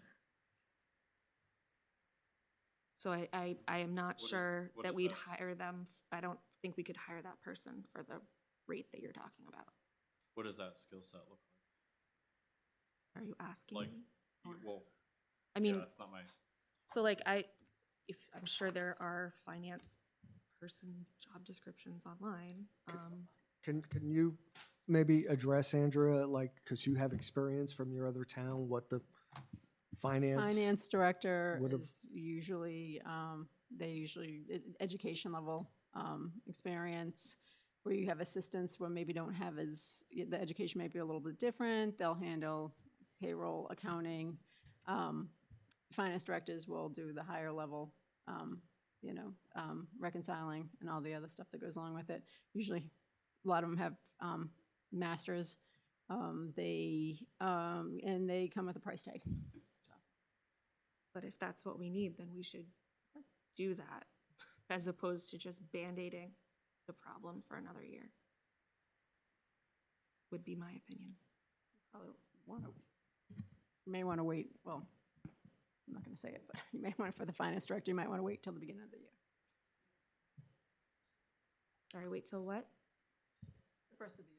So I am not sure what that is we'd that? hire them. I don't think we could hire that person for the rate that you're talking about. What does that skill set look Are you asking like? me? Like, Or- well, I mean, yeah, that's not my. so if I'm sure there are finance person job descriptions online. Can you maybe address, Andrea, like, because you have experience from your other town, what the Finance director would've- is usually, they usually, education level, experience, where you have assistants where maybe don't have as, the education might be a little bit different, they'll handle payroll, accounting. Finance directors will do the higher level, reconciling and all the other stuff that goes along with it. Usually, a lot of them have, masters, and they come with a price tag. But if that's what we need, then we should do that, as opposed to just Band-Aiding the problem for another year. Would be my opinion. Probably you may want to wait, well, I'm not going to say it, but you may want, for the finance director, you might want to wait till the beginning of the year. Sorry, wait till what? The first of the year.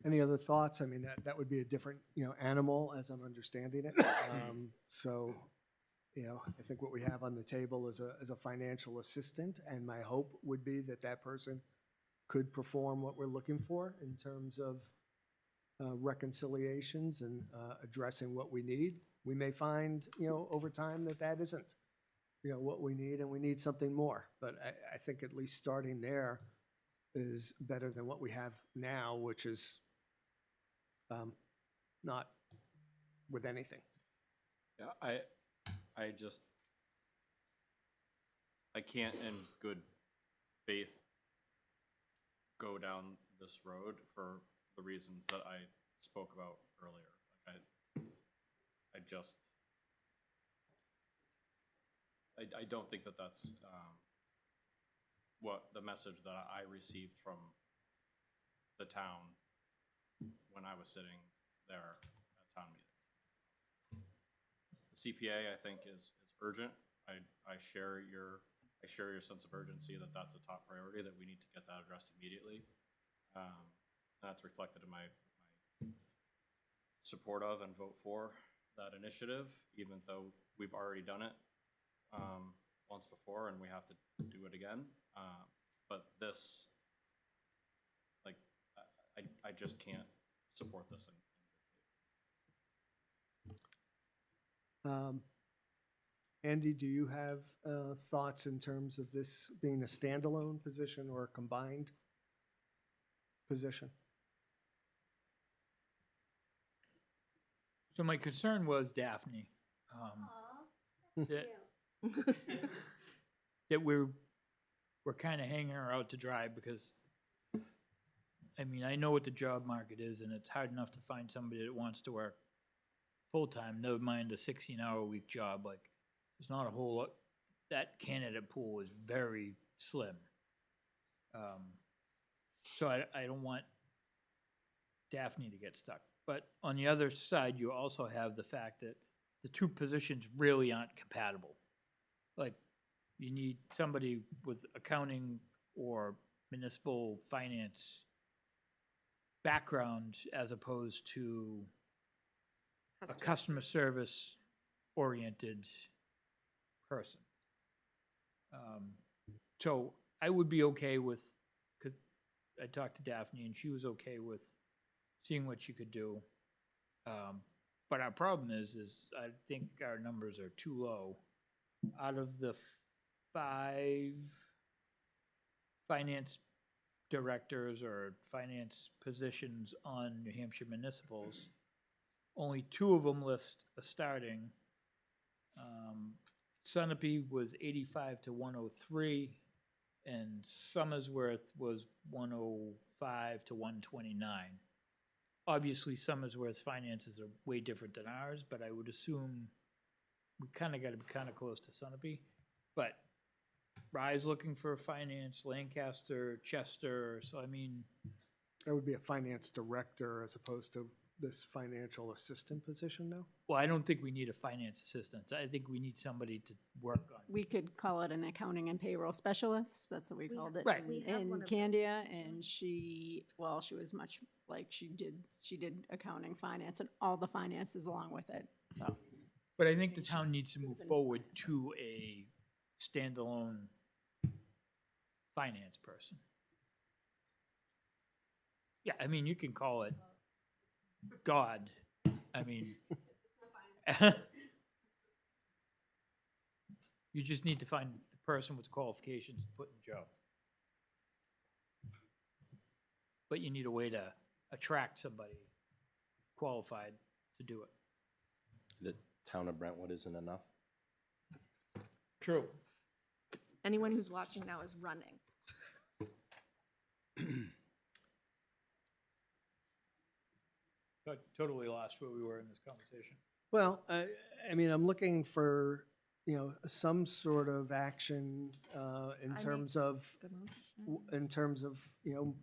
Any other thoughts? I mean, that would be a different, animal as I'm understanding it. So, I think what we have on the table is a financial assistant, and my hope would be that that person could perform what we're looking for in terms of reconciliations and addressing what we need. We may find, over time that isn't, what we need, and we need something more. But I think at least starting there is better than what we have now, which is not with anything. Yeah, I can't in good faith go down this road for the reasons that I spoke about earlier. I don't think that that's what the message that I received from the town when I was sitting there at town meeting. The CPA, I think, is urgent. I share your sense of urgency that that's a top priority, that we need to get that addressed immediately. That's reflected in my support of and vote for that initiative, even though we've already done it once before and we have to do it again. But this, I just can't support this in good faith. Andy, do you have thoughts in terms of this being a standalone position or a combined position? So my concern was Daphne. That we're kind of hanging her out to dry because, I mean, I know what the job market is, and it's hard enough to find somebody that wants to work full-time, never mind a 16-hour-a-week job. Like, there's not a whole lot. That candidate pool is very slim. So I don't want Daphne to get stuck. But on the other side, you also have the fact that the two positions really aren't compatible. Like, you need somebody with accounting or municipal finance background as opposed to a customer service oriented person. So I would be okay with, because I talked to Daphne and she was okay with seeing what she could do. But our problem is I think our numbers are too low. Out of the 5 finance directors or finance positions on New Hampshire municipals, only 2 of them list a starting. Sunapee was 85 to 103, and Somersworth was 105 to 129. Obviously, Somersworth's finances are way different than ours, but I would assume we kind of got to be kind of close to Sunapee. But Rye's looking for finance, Lancaster, Chester, so I mean. That would be a finance director as opposed to this financial assistant position now? Well, I don't think we need a finance assistant. I think we need somebody to work on. We could call it an accounting and payroll specialist. That's what we called it Right. in Candia. And she was much like she did accounting, finance, and all the finances along with it. So, but I think the town needs to move forward to a standalone finance person. Yeah, I mean, you can call it God. I mean, you just need to find the person with the qualifications to put in the job. But you need a way to attract somebody qualified to do it. The town of Brentwood isn't enough? True. Anyone who's watching now is running. I totally lost where we were in this conversation. Well, I mean, I'm looking for, you know, some sort of action in terms of, you know,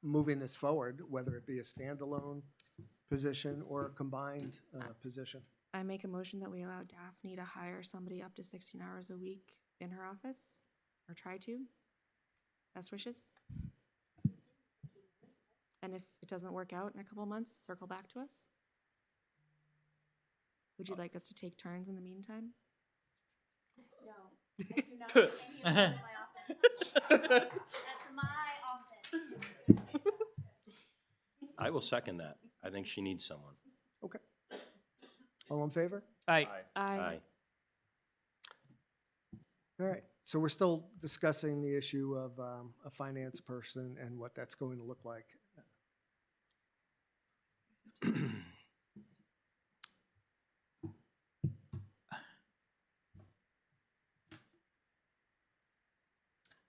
moving this forward, whether it be a standalone position or a combined position. I make a motion that we allow Daphne to hire somebody up to 16 hours a week in her office, or try to. Best wishes. And if it doesn't work out in a couple months, circle back to us. Would you like us to take turns in the meantime? No. I do not want anyone in my office. That's my office. I will second that. I think she needs someone. Okay. All in favor? Aye. Aye. All right. So we're still discussing the issue of a finance person and what that's going to look like.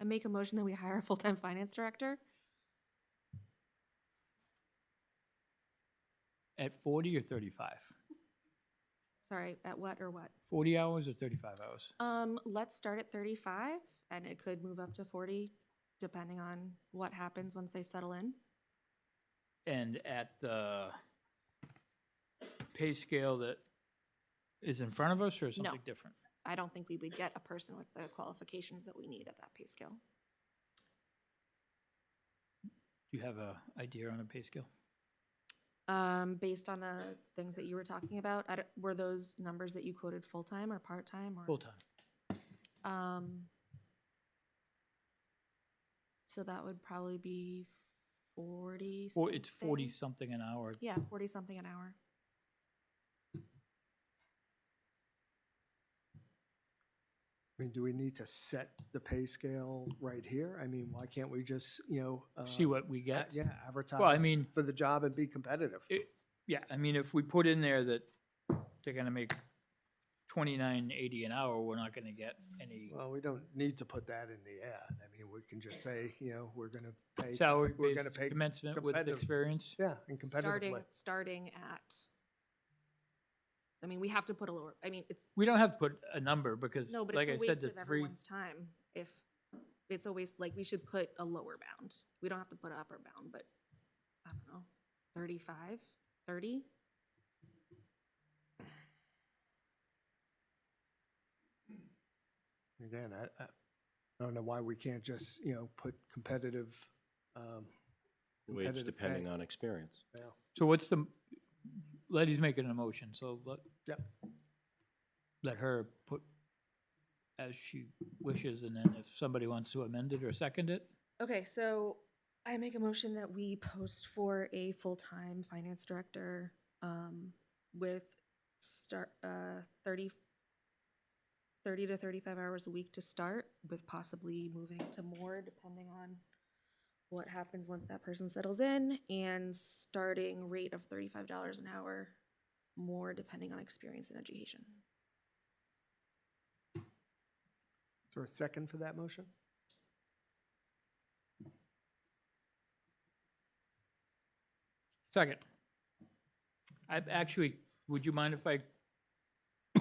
I make a motion that we hire a full-time finance director. At 40 or 35? Sorry, at what or what? 40 hours or 35 hours? Let's start at 35, and it could move up to 40, depending on what happens once they settle in. And at the pay scale that is in front of us, or something different? I don't think we would get a person with the qualifications that we need at that pay scale. Do you have an idea on a pay scale? Based on the things that you were talking about, were those numbers that you quoted full-time or part-time or? Full-time. So that would probably be 40. Or it's 40 something an hour. Yeah, 40 something an hour. I mean, do we need to set the pay scale right here? I mean, why can't we just, you know? See what we get? Yeah, advertise Well, I mean, for the job and be competitive. Yeah, I mean, if we put in there that they're gonna make $29.80 an hour, we're not gonna get any Well, we don't need to put that in the ad. I mean, we can just say, you know, we're gonna pay. we're salary-based gonna pay commencement with competitive- experience. Yeah, and competitively. Starting at, I mean, we have to put a lower, I mean, it's, We don't have to put a number because, no, but like I it's a said, waste the of three, everyone's time if it's a waste, like, we should put a lower bound. We don't have to put an upper bound, but, I don't know, 35, 30? Again, I don't know why we can't just, you know, put competitive. Wage competitive depending pay. on experience. Yeah. so what's the, Letty's making a motion, so Yep. let her put as she wishes, and then if somebody wants to amend it or second it, Okay, so I make a motion that we post for a full-time finance director with 30 to 35 hours a week to start, with possibly moving to more depending on what happens once that person settles in, and starting rate of $35 an hour, more depending on experience and education. Is there a second for that motion? second. Would you mind if I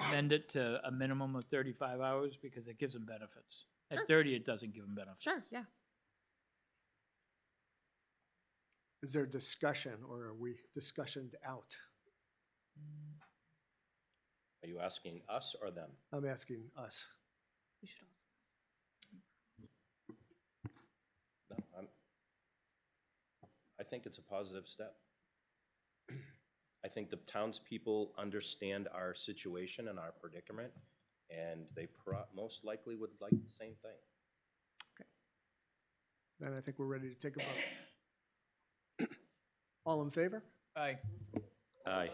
amend it to a minimum of 35 hours, because it gives them benefits? Sure. At 30, it doesn't give them benefits. Sure, yeah. Is there discussion, or are we discussioned out? Are you asking us or them? I'm asking us. You should also. No, I think it's a positive step. I think the townspeople understand our situation and our predicament, and they most likely would like the same thing. Then I think we're ready to take a vote. All in favor? Aye. Aye.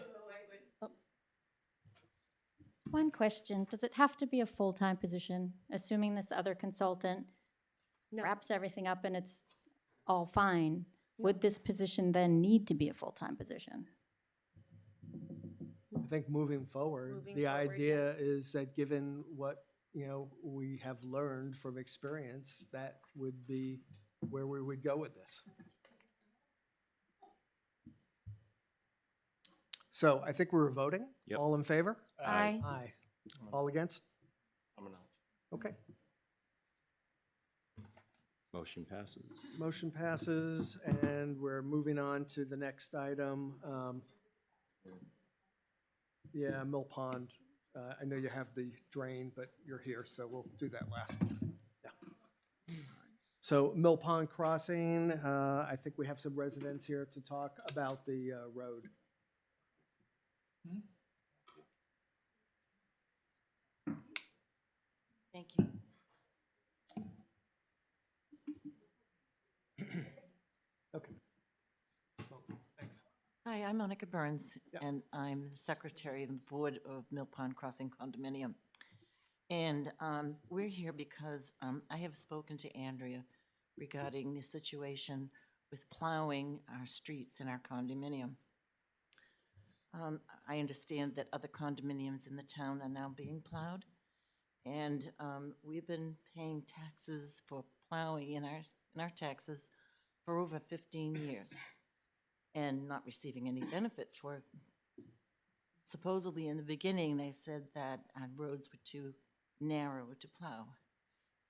One question, does it have to be a full-time position, assuming this other consultant No. wraps everything up and it's all fine? Would this position then need to be a full-time position? I think moving forward, Moving the forward, idea yes. is that given what, we have learned from experience, that would be where we would go with this. So I think we're voting. Yep. All in favor? Aye. Aye. All against? I'm gonna. Okay. Motion passes. Motion passes, and we're moving on to the next item. Yeah, Mill Pond. I know you have the drain, but you're here, so we'll do that last. Yeah. So Mill Pond Crossing, I think we have some residents here to talk about the road. Thank you. Okay. Well, thanks. Hi, I'm Monica Burns, Yeah. and I'm the secretary of the board of Mill Pond Crossing Condominium. And we're here because I have spoken to Andrea regarding the situation with plowing our streets in our condominium. I understand that other condominiums in the town are now being plowed, and we've been paying taxes for plowing in our taxes for over 15 years and not receiving any benefit for it. Supposedly, in the beginning, they said that our roads were too narrow to plow.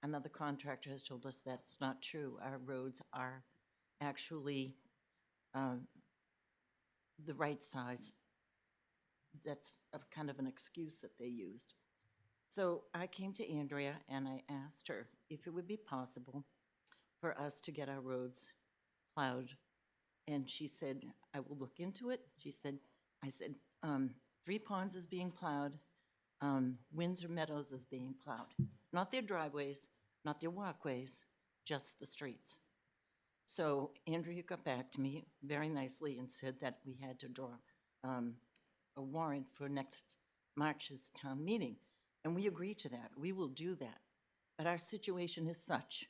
Another contractor has told us that's not true. Our roads are actually the right size. That's a kind of an excuse that they used. So I came to Andrea and I asked her if it would be possible for us to get our roads plowed. And she said, I will look into it. I said, Three Ponds is being plowed. Windsor Meadows is being plowed. Not their driveways, not their walkways, just the streets. So Andrea got back to me very nicely and said that we had to draw a warrant for next March's town meeting. And we agreed to that. We will do that. But our situation is such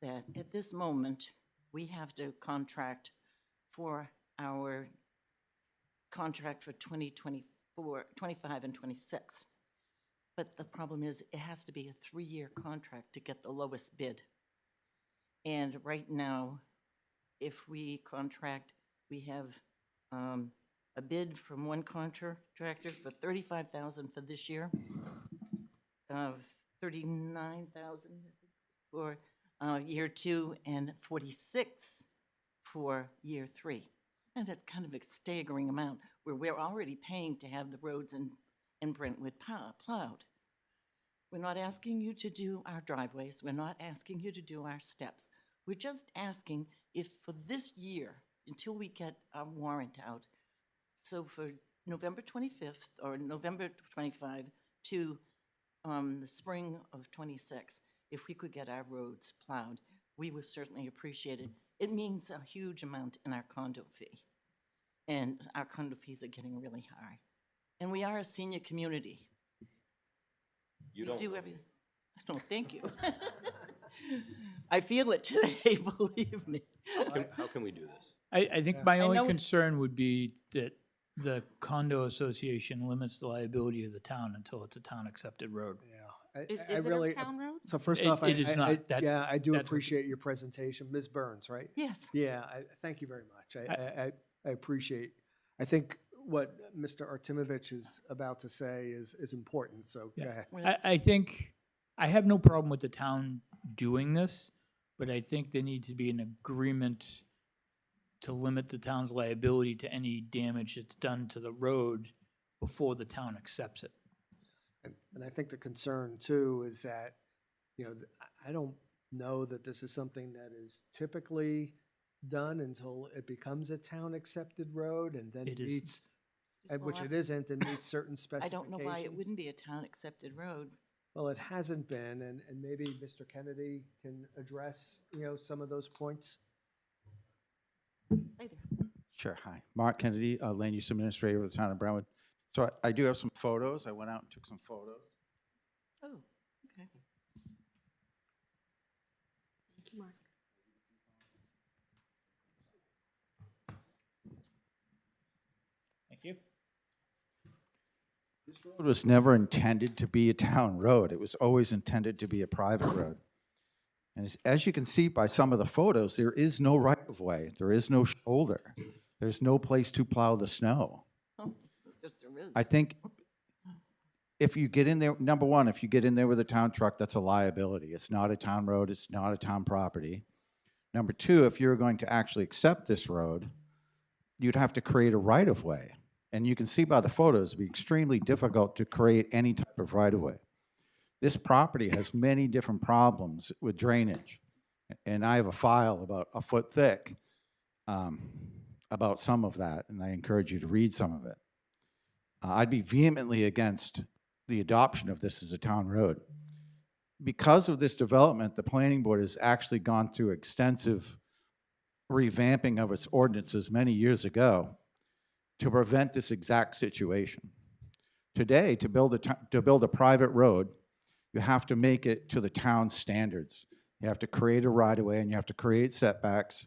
that at this moment, we have to contract for our contract for 2024, 25 and 26. But the problem is it has to be a 3-year contract to get the lowest bid. And right now, if we contract, we have a bid from one contractor for $35,000 for this year, $39,000 for year 2, and $46,000 for year 3. And that's kind of a staggering amount where we're already paying to have the roads in Brentwood plowed. We're not asking you to do our driveways. We're not asking you to do our steps. We're just asking if for this year, until we get our warrant out, so for November 25th or November 25 to the spring of 26, if we could get our roads plowed, we would certainly appreciate it. It means a huge amount in our condo fee. And our condo fees are getting really high. And we are a senior community. You We don't. do everything. No, thank you. I feel it today, believe me. How can we do this? I think my I only know it- concern would be that the condo association limits the liability of the town until it's a town-accepted road. Yeah. Is I it really, a town road? So first It- off, it is not. That- yeah, I do that's what- appreciate your presentation. Ms. Burns, right? Yes. Yeah, thank you very much. I appreciate, I think what Mr. Artimovich is about to say is important, so go Yeah. ahead. I think, I have no problem with the town doing this, but I think there needs to be an agreement to limit the town's liability to any damage that's done to the road before the town accepts it. And I think the concern too is that, I don't know that this is something that is typically done until it becomes a town-accepted road and then It isn't. meets, Just which well, it isn't, and meets certain I specifications. don't know why it wouldn't be a town-accepted road. Well, it hasn't been, and maybe Mr. Kennedy can address, some of those points. Hi there. Sure, hi. Mark Kennedy, Land Use Administrator of the Town of Brentwood. So I do have some photos. I went out and took some photos. Oh, okay. Thank you, Mark. Thank you. This road was never intended to be a town road. It was always intended to be a private road. And as you can see by some of the photos, there is no right-of-way. There is no shoulder. There's no place to plow the snow. Oh, just there is. I think if you get in there, number one, if you get in there with a town truck, that's a liability. It's not a town road. It's not a town property. Number two, if you're going to actually accept this road, you'd have to create a right-of-way. And you can see by the photos, it'd be extremely difficult to create any type of right-of-way. This property has many different problems with drainage. And I have a file about a foot thick about some of that, and I encourage you to read some of it. I'd be vehemently against the adoption of this as a town road. Because of this development, the planning board has actually gone through extensive revamping of its ordinances many years ago to prevent this exact situation. Today, to build a private road, you have to make it to the town standards. You have to create a right-of-way and you have to create setbacks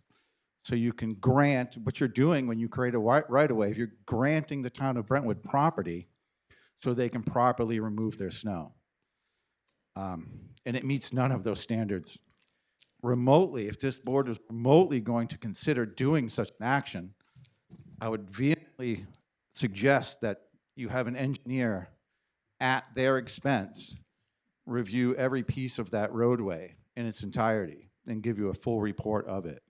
so you can grant what you're doing when you create a right-of-way. If you're granting the town of Brentwood property so they can properly remove their snow. And it meets none of those standards. Remotely, if this board was remotely going to consider doing such an action, I would vehemently suggest that you have an engineer at their expense review every piece of that roadway in its entirety and give you a full report of it.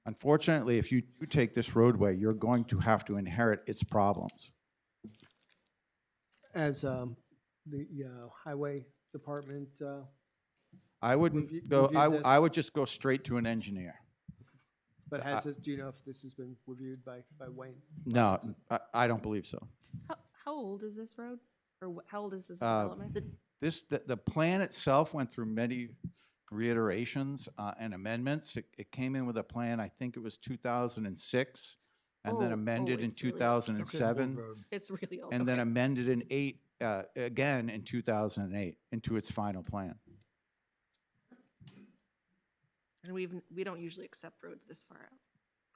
Unfortunately, if you do take this roadway, you're going to have to inherit its problems. As the highway department, I wouldn't go, reviewed this? I would just go straight to an engineer. but has this, do you know if this has been reviewed by Wayne? No, I don't believe so. How old is this road? Or how old is this development? The plan itself went through many reiterations and amendments. It came in with a plan, I think it was 2006, and then amended in it's really old. 2007. It's really old. And then okay. amended in again in 2008 into its final plan. And we don't usually accept roads this far out.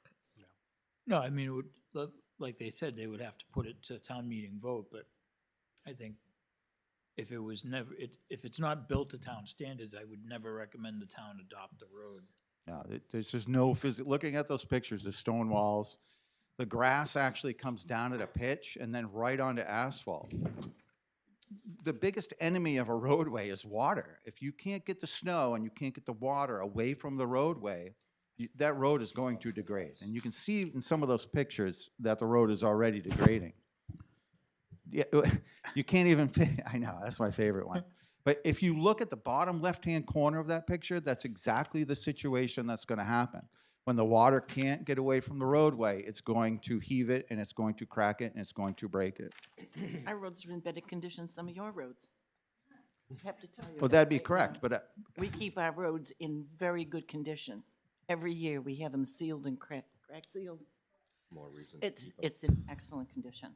'cause- No, I mean, it would, like they said, they would have to put it to town meeting vote, but I think if it was never, if it's not built to town standards, I would never recommend the town adopt the road. No, there's just no looking at those pictures, the stone walls, the grass actually comes down at a pitch and then right onto asphalt. The biggest enemy of a roadway is water. If you can't get the snow and you can't get the water away from the roadway, that road is going to degrade. And you can see in some of those pictures that the road is already degrading. Yeah, you can't even, I know, that's my favorite one. But if you look at the bottom left-hand corner of that picture, that's exactly the situation that's going to happen. When the water can't get away from the roadway, it's going to heave it, and it's going to crack it, and it's going to break it. Our roads are in better condition than some of your roads. I have to tell you. Well, that that'd be right correct, now. but We keep our roads in very good condition. Every year, we have them sealed and crack sealed. More reason. It's in excellent condition.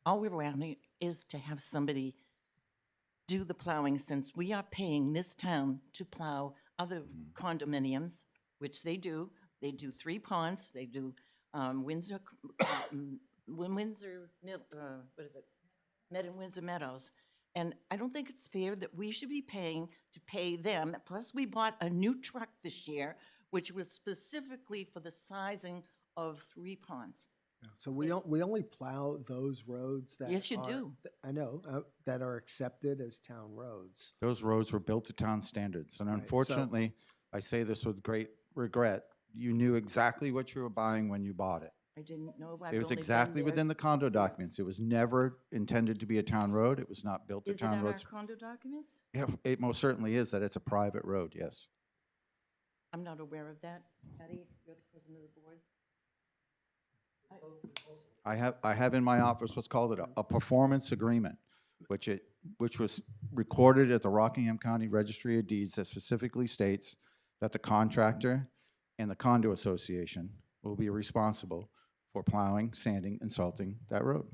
All we're asking is to have somebody do the plowing, since we are paying this town to plow other condominiums, which they do. They do 3 ponds, they do Windsor, Windsor, what is it? Windsor Meadows. And I don't think it's fair that we should be paying to pay them. Plus, we bought a new truck this year, which was specifically for the sizing of 3 ponds. So we only plow those roads that Yes, you are- do. I know, that are accepted as town roads. those roads were built to town standards. And Right, so- unfortunately, I say this with great regret, you knew exactly what you were buying when you bought it. I didn't know. It was exactly within the condo documents. It was never intended to be a town road. It was not built to Is it town on our roads. condo documents? Yeah, it most certainly is that it's a private road, yes. I'm not aware of that. Patty, you're the president of the board. I have in my office what's called a performance agreement, which was recorded at the Rockingham County Registry of Deeds that specifically states that the contractor and the condo association will be responsible for plowing, sanding, and salting that road.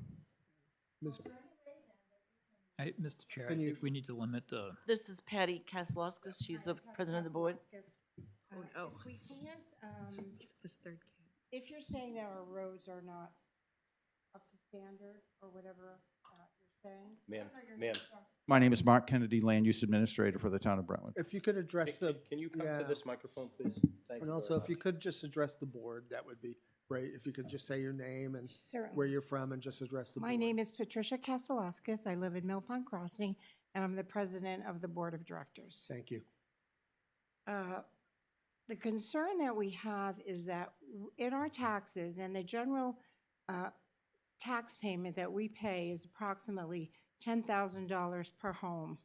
Ms. Mr. Chair, I Can you- think we need to limit the, This is Patty Kaslowskis. She's the president of the board. Oh. If we can't, This third case. if you're saying that our roads are not up to standard or whatever you're saying. Ma'am. My name is Mark Kennedy, Land Use Administrator for the Town of Brentwood. If you could address the. Can you come yeah. to this microphone, please? Thank And you also, very if you much. could just address the board, that would be great. If you could just say your name and Certainly. where you're from and just address the board. My name is Patricia Kasalowskis. I live in Mill Pond Crossing, and I'm the president of the Board of Directors. Thank you. The concern that we have is that in our taxes and the general tax payment that we pay is approximately $10,000 per home,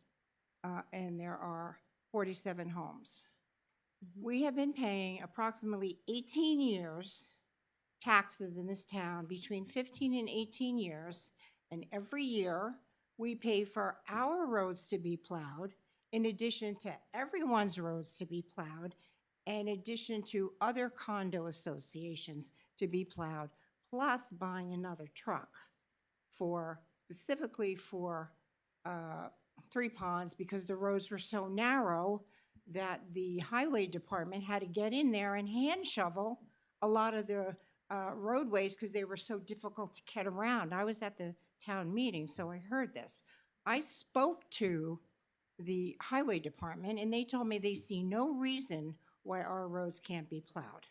and there are 47 homes. We have been paying approximately 18 years taxes in this town, between 15 and 18 years, and every year we pay for our roads to be plowed, in addition to everyone's roads to be plowed, in addition to other condo associations to be plowed, plus buying another truck specifically for Three Ponds, because the roads were so narrow that the highway department had to get in there and hand shovel a lot of the roadways because they were so difficult to get around. I was at the town meeting, so I heard this. I spoke to the highway department, and they told me they see no reason why our roads can't be plowed.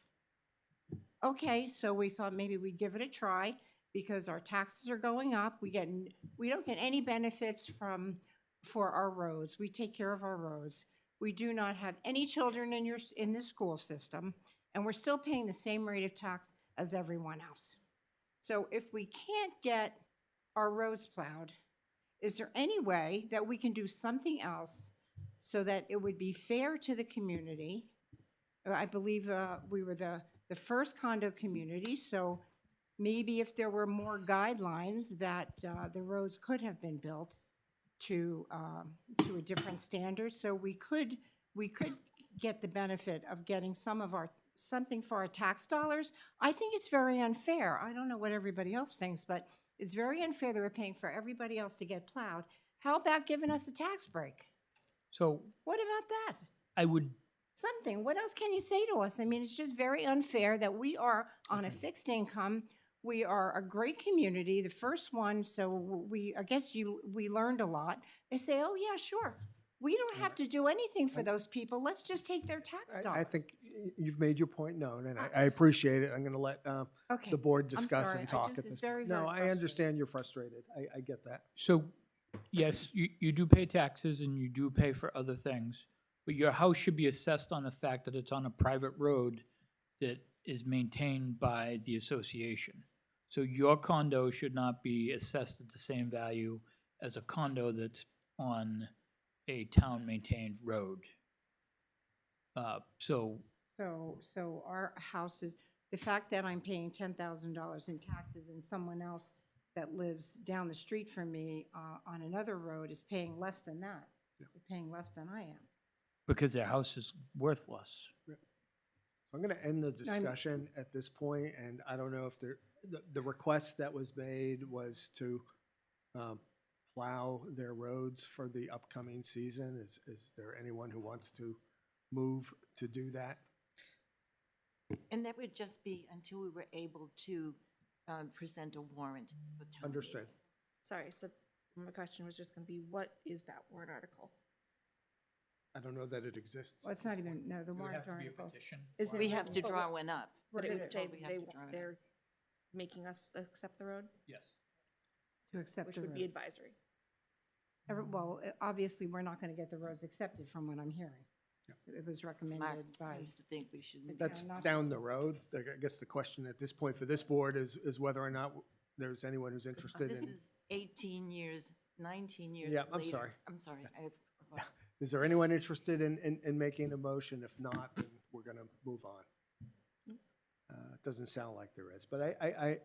Okay, so we thought maybe we'd give it a try because our taxes are going up. We don't get any benefits for our roads. We take care of our roads. We do not have any children in the school system, and we're still paying the same rate of tax as everyone else. So if we can't get our roads plowed, is there any way that we can do something else so that it would be fair to the community? I believe we were the first condo community, so maybe if there were more guidelines that the roads could have been built to a different standard, so we could get the benefit of getting something for our tax dollars. I think it's very unfair. I don't know what everybody else thinks, but it's very unfair that we're paying for everybody else to get plowed. How about giving us a tax break? so What about that? I would, Something. What else can you say to us? I mean, it's just very unfair that we are on a fixed income. We are a great community, the first one, so I guess we learned a lot. They say, oh, yeah, sure. We don't have to do anything for those people. Let's just take their tax dollars. I think you've made your point known, and I appreciate it. I'm going to let Okay. the board I'm discuss sorry. and talk It's at this very, point. very No, I frustrating. understand you're frustrated. I get that. so, yes, you do pay taxes and you do pay for other things, but your house should be assessed on the fact that it's on a private road that is maintained by the association. So your condo should not be assessed at the same value as a condo that's on a town-maintained road. So So our houses, the fact that I'm paying $10,000 in taxes and someone else that lives down the street from me on another road is paying less than that. They're paying less than I am. because their house is worth less. So I'm going to end the discussion at this point, and I don't know if the request that was made was to plow their roads for the upcoming season. Is there anyone who wants to move to do that? And that would just be until we were able to present a warrant for town. Understood. Sorry, so my question was just gonna be, what is that warrant article? I don't know that it exists. Well, it's not even, no, the warrant article. Isn't We it- have to draw one up. But it would say We have to draw it up. they're making us accept the road, Yes. To accept which the would be road. advisory. Well, obviously, we're not going to get the roads accepted from what I'm hearing. It was Mark recommended by. seems to think we should. That's not down the road. I guess the question at this point for this board is whether or not there's anyone who's interested This in. is 18 years, 19 years Yeah, later. I'm sorry. I'm sorry. Is there anyone interested in making a motion? If not, then we're going to move on. It doesn't sound like there is, but I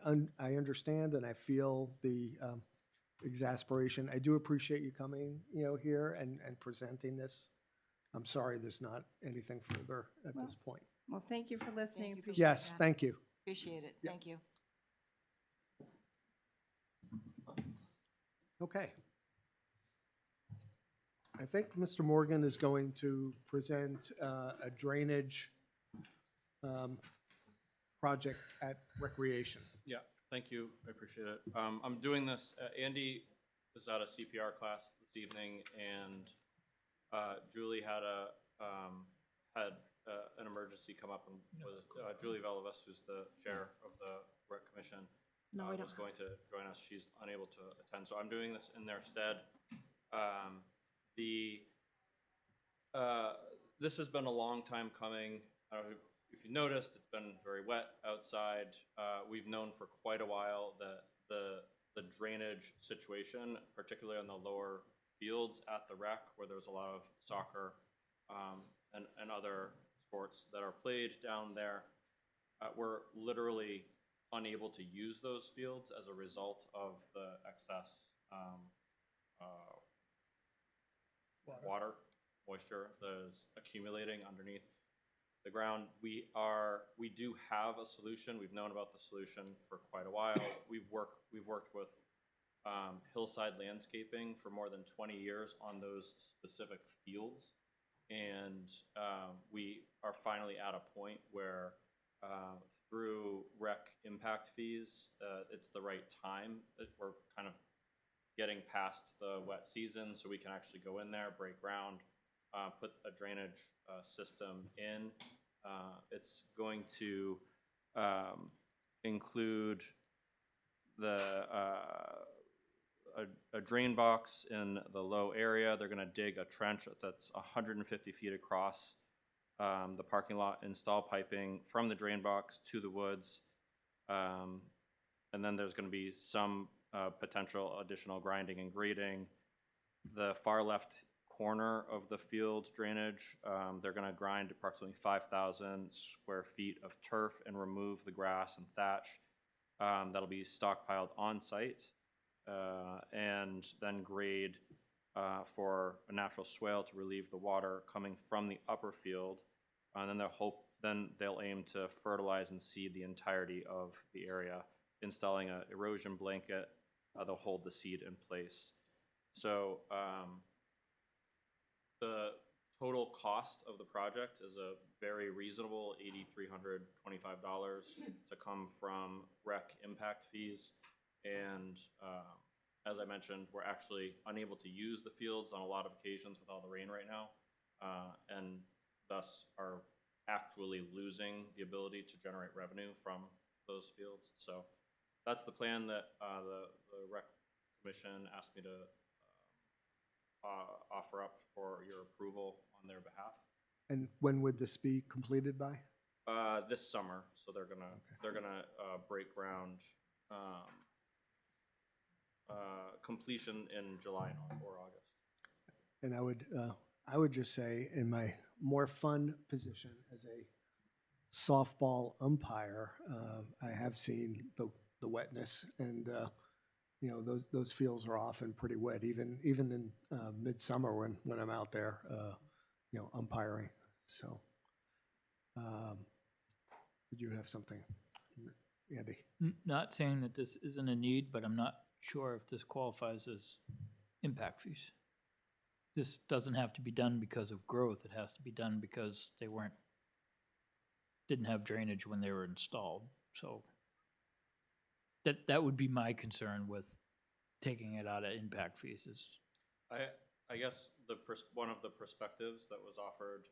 understand and I feel the exasperation. I do appreciate you coming, here and presenting this. I'm sorry there's not anything further at this point. Well, thank you for listening. Thank you for Appreciate Yes, that. thank you. Appreciate it. Thank you. Okay. I think Mr. Morgan is going to present a drainage project at Recreation. Yeah, thank you. I appreciate it. I'm doing this. Andy was at a CPR class this evening, and Julie had an emergency come up, and was Julie Velavest, who's the chair of the Rec Commission, was going to join us. She's unable to attend, so I'm doing this in their stead. This has been a long time coming. I don't know if you noticed, it's been very wet outside. We've known for quite a while that the drainage situation, particularly on the lower fields at the rec, where there's a lot of soccer and other sports that are played down there, we're literally unable to use those fields as a result of the excess water, moisture that is accumulating underneath the ground. We do have a solution. We've known about the solution for quite a while. We've worked with Hillside Landscaping for more than 20 years on those specific fields, and we are finally at a point where through rec impact fees, it's the right time that we're kind of getting past the wet season, so we can actually go in there, break ground, put a drainage system in. It's going to include a drain box in the low area. They're going to dig a trench that's 150 feet across the parking lot, install piping from the drain box to the woods, and then there's going to be some potential additional grinding and grading. The far left corner of the field drainage, they're going to grind approximately 5,000 square feet of turf and remove the grass and thatch that'll be stockpiled on site, and then grade for a natural swale to relieve the water coming from the upper field. And then they'll aim to fertilize and seed the entirety of the area, installing an erosion blanket that'll hold the seed in place. So the total cost of the project is a very reasonable $8,325 to come from rec impact fees. And as I mentioned, we're actually unable to use the fields on a lot of occasions with all the rain right now, and thus are actually losing the ability to generate revenue from those fields. So that's the plan that the Rec Commission asked me to offer up for your approval on their behalf. And when would this be completed by? This summer, so they're gonna break ground. Completion in July or August. And I would just say, in my more fun position as a softball umpire, I have seen the wetness, and you know, those fields are often pretty wet, even in midsummer when I'm out there, you know, umpiring. So, did you have something, Andy? Not saying that this isn't a need, but I'm not sure if this qualifies as impact fees. This doesn't have to be done because of growth. It has to be done because they didn't have drainage when they were installed. So that would be my concern with taking it out of impact fees. Is I guess one of the perspectives that was offered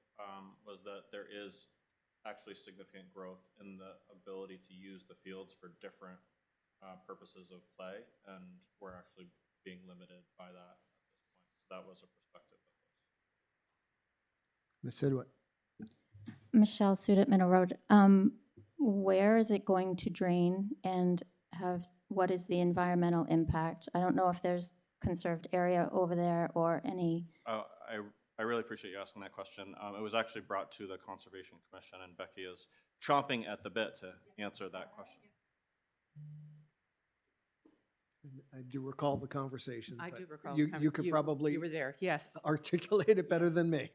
was that there is actually significant growth in the ability to use the fields for different purposes of play, and we're actually being limited by that at this point. So that was a perspective that was. Ms. Sidwit? Michelle Sudit, Middle Road. Where is it going to drain, and what is the environmental impact? I don't know if there's conserved area over there or any. I really appreciate you asking that question. It was actually brought to the Conservation Commission, and Becky is chomping at the bit to answer that question. I do recall the conversation. I but do recall. You could probably. You were there, yes. Articulate it better than me.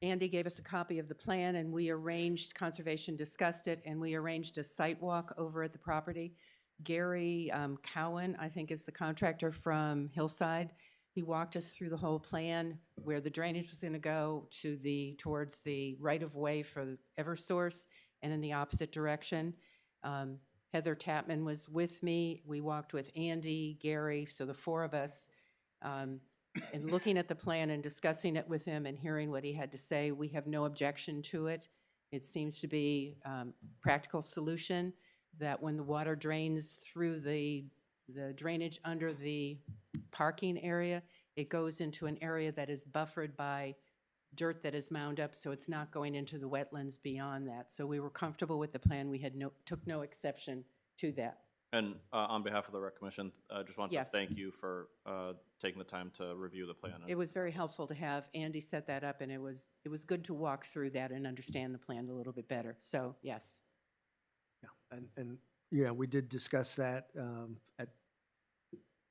Andy gave us a copy of the plan, and we arranged, Conservation discussed it, and we arranged a site walk over at the property. Gary Cowan, I think, is the contractor from Hillside. He walked us through the whole plan, where the drainage was going to go towards the right-of-way for Eversource and in the opposite direction. Heather Tapman was with me. We walked with Andy, Gary, so the four of us. And looking at the plan and discussing it with him and hearing what he had to say, we have no objection to it. It seems to be a practical solution that when the water drains through the drainage under the parking area, it goes into an area that is buffered by dirt that is mound up, so it's not going into the wetlands beyond that. So we were comfortable with the plan. We had took no exception to that. And on behalf of the Rec Commission, I just want to Yes. thank you for taking the time to review the plan. It was very helpful to have Andy set that up, and it was good to walk through that and understand the plan a little bit better. So, yes. Yeah, and yeah, we did discuss that at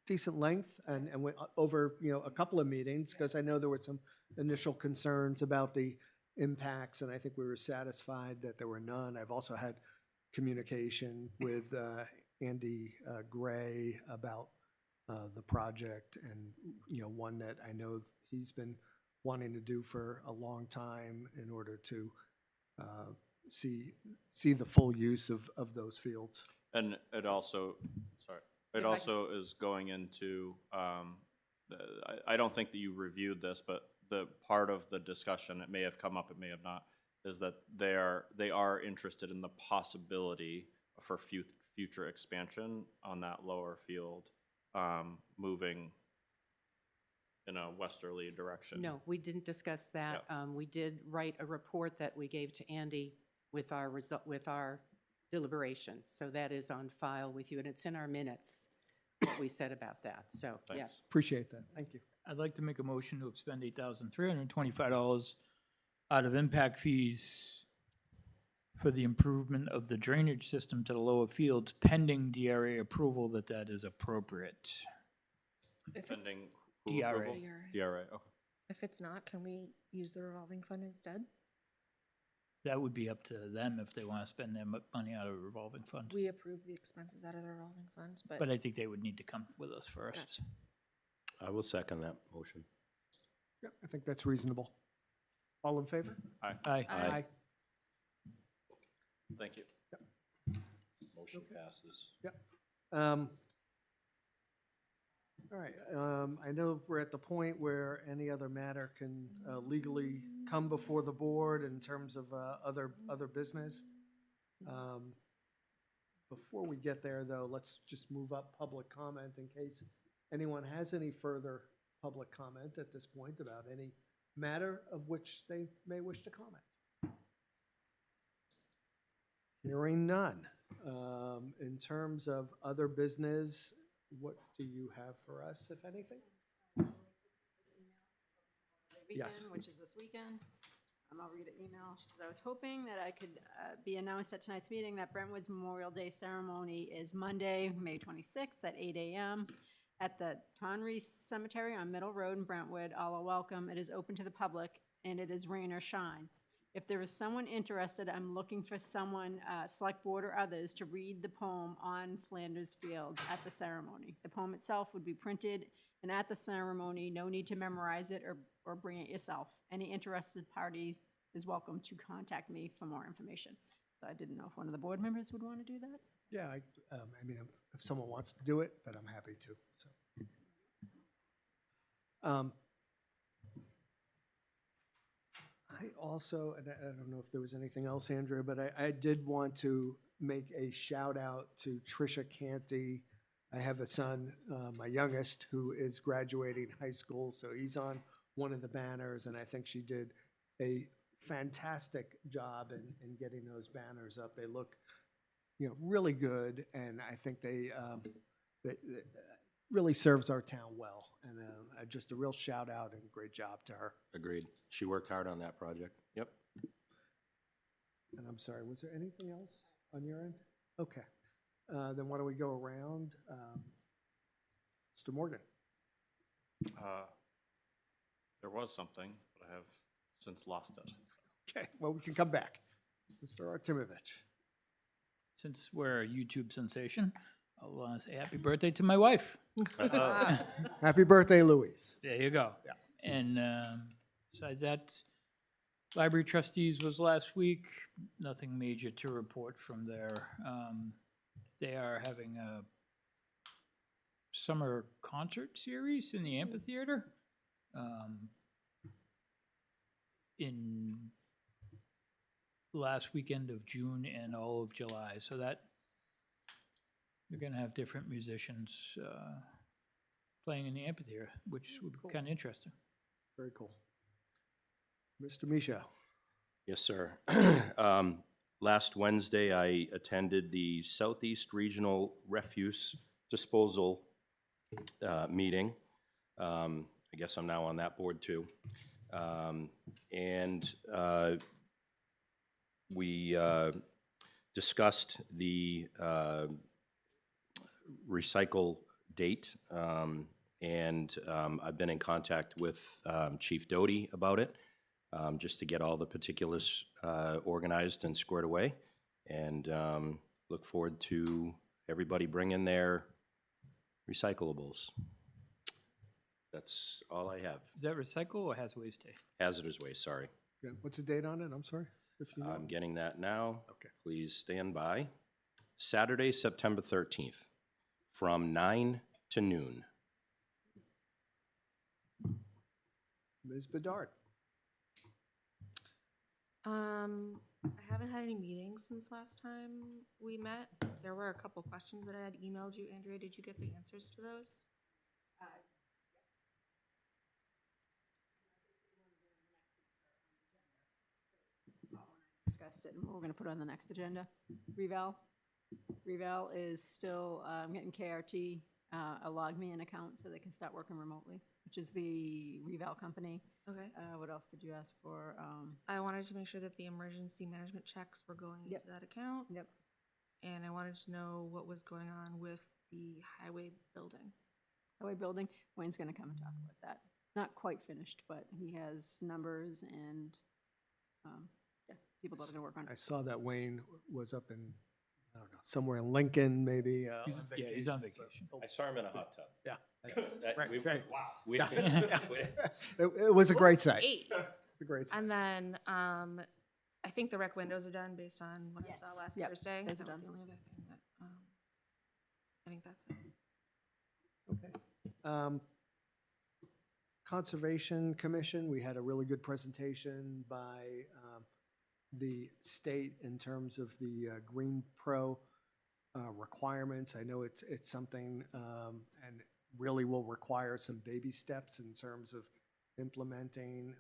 decent length and went over, a couple of meetings, because I know there were some initial concerns about the impacts, and I think we were satisfied that there were none. I've also had communication with Andy Gray about the project, and one that I know he's been wanting to do for a long time in order to see the full use of those fields. And it also, sorry, it also is going into, I don't think that you reviewed this, but the part of the discussion, it may have come up, it may have not, is that they are interested in the possibility for future expansion on that lower field, moving in a westerly direction. No, we didn't discuss that. We did write a report that we gave to Andy with our deliberation. So that is on file with you, and it's in our minutes, what we said about that. So, yes. Appreciate that. Thank you. I'd like to make a motion to expend $8,325 out of impact fees for the improvement of the drainage system to the lower fields, pending DRA approval that is appropriate. Pending DRA. approval? DRA, okay. If it's not, can we use the revolving fund instead? That would be up to them if they want to spend their money out of a revolving fund. We approve the expenses out of the revolving funds, but. But I think they would need to come with us first. Gotcha. I will second that motion. Yeah, I think that's reasonable. All in favor? Aye. Aye. Aye. Thank you. Motion passes. Yep. All right, I know we're at the point where any other matter can legally come before the board in terms of other business. Before we get there, though, let's just move up public comment in case anyone has any further public comment at this point about any matter of which they may wish to comment. Hearing none. In terms of other business, what do you have for us, if anything? Yes. Which is this weekend. I'll read an email. She said, I was hoping that I could be announced at tonight's meeting that Brentwood's Memorial Day ceremony is Monday, May 26th at 8 a.m. at the Tonry Cemetery on Middle Road in Brentwood. All are welcome. It is open to the public, and it is rain or shine. If there is someone interested, I'm looking for someone, select board or others, to read the poem on Flanders Fields at the ceremony. The poem itself would be printed, and at the ceremony, no need to memorize it or bring it yourself. Any interested parties is welcome to contact me for more information. So I didn't know if one of the board members would want to do that. Yeah, I mean, if someone wants to do it, but I'm happy to. So. I also, and I don't know if there was anything else, Andrea, but I did want to make a shout out to Trisha Canty. I have a son, my youngest, who is graduating high school, so he's on one of the banners, and I think she did a fantastic job in getting those banners up. They look, really good, and I think they really serves our town well. And just a real shout out and great job to her. Agreed. She worked hard on that project. Yep. And I'm sorry, was there anything else on your end? Okay. Then why don't we go around? Mr. Morgan. There was something, but I have since lost it. Okay, well, we can come back. Mr. Artimovich. Since we're a YouTube sensation, I'll want to say happy birthday to my wife. Happy birthday, Louise. There you go. Yeah. And besides that, library trustees was last week. Nothing major to report from there. They are having a summer concert series in the amphitheater in last weekend of June and all of July. So that they're going to have different musicians playing in the amphitheater, which would be kind of interesting. Very cool. Mr. Michaud. Yes, sir. Last Wednesday, I attended the Southeast Regional Refuse Disposal meeting. I guess I'm now on that board too. We discussed the recycle date, and I've been in contact with Chief Doty about it, just to get all the particulars organized and squared away, and look forward to everybody bringing their recyclables. That's all I have. Is that recycle or hazardous waste day? Hazardous waste, sorry. Yeah, what's the date on it? I'm sorry. If you know. I'm getting that now. Okay. Please stand by. Saturday, September 13th, from 9 to noon. Ms. Bedard. I haven't had any meetings since last time we met. There were a couple questions that I had emailed you, Andrea. Did you get the answers to those? Discussed it, and we're gonna put it on the next agenda. Reval is still, getting KRT, a LogMeIn account so they can start working remotely, which is the Reval company. Okay. What else did you ask for? I wanted to make sure that the emergency management checks were going into that account. Yep. And I wanted to know what was going on with the highway building. Highway building, Wayne's gonna come and talk about that. It's not quite finished, but he has numbers and, people that are gonna work on I it. saw that Wayne was up in, I don't know, somewhere in Lincoln, maybe. He's on so- vacation. I saw him in a hot tub. Yeah. Right, right. Wow. Yeah. It was a great sight. Great. It's a great sight. And then, I think the rec windows are done based on what I Yes. saw last Yep, Thursday. those are That was done. the only other thing that, I think that's it. Okay. Conservation Commission, we had a really good presentation by the state in terms of the Green Pro requirements. I know it's something and really will require some baby steps in terms of implementing,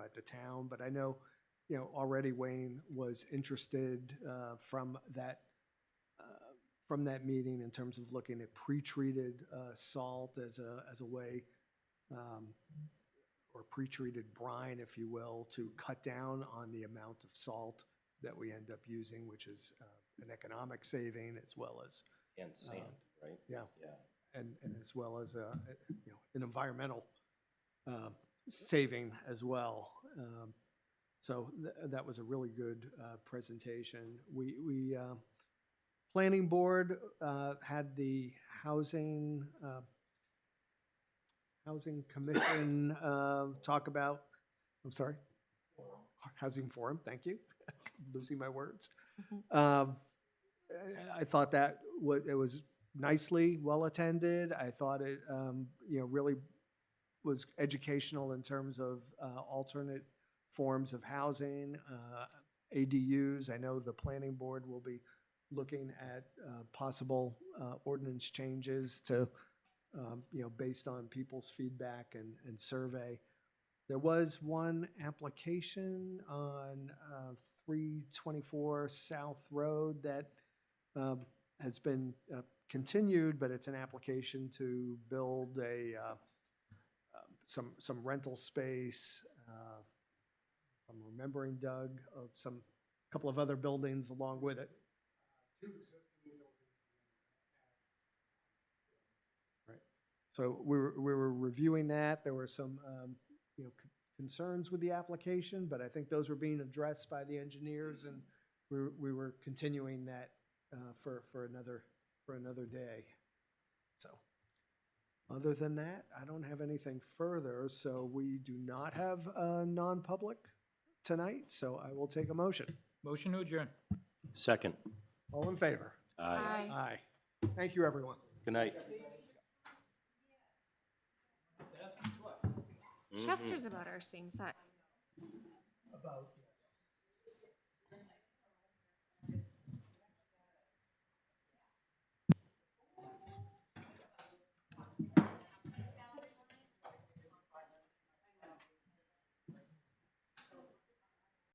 at the town. But I know, already Wayne was interested from that meeting in terms of looking at pre-treated salt as a way, or pre-treated brine, if you will, to cut down on the amount of salt that we end up using, which is an economic saving as well as And sand, right? yeah, Yeah. and as well as an environmental saving as well. So that was a really good presentation. We Planning Board had the Housing Commission talk about, I'm sorry? Housing Forum, thank you. Losing my words. I thought that it was nicely well-attended. I thought it, really was educational in terms of alternate forms of housing, ADUs. I know the Planning Board will be looking at possible ordinance changes to, based on people's feedback and survey. There was one application on 324 South Road that has been continued, but it's an application to build some rental space. I'm remembering, Doug, of some couple of other buildings along with it. Right. So we were reviewing that. There were some, concerns with the application, but I think those were being addressed by the engineers, and we were continuing that for another day. So, other than that, I don't have anything further, so we do not have a non-public tonight, so I will take a motion. Motion to adjourn. Second. All in favor? Aye. Aye. Thank you, everyone. Good night. Chester's about our same size. About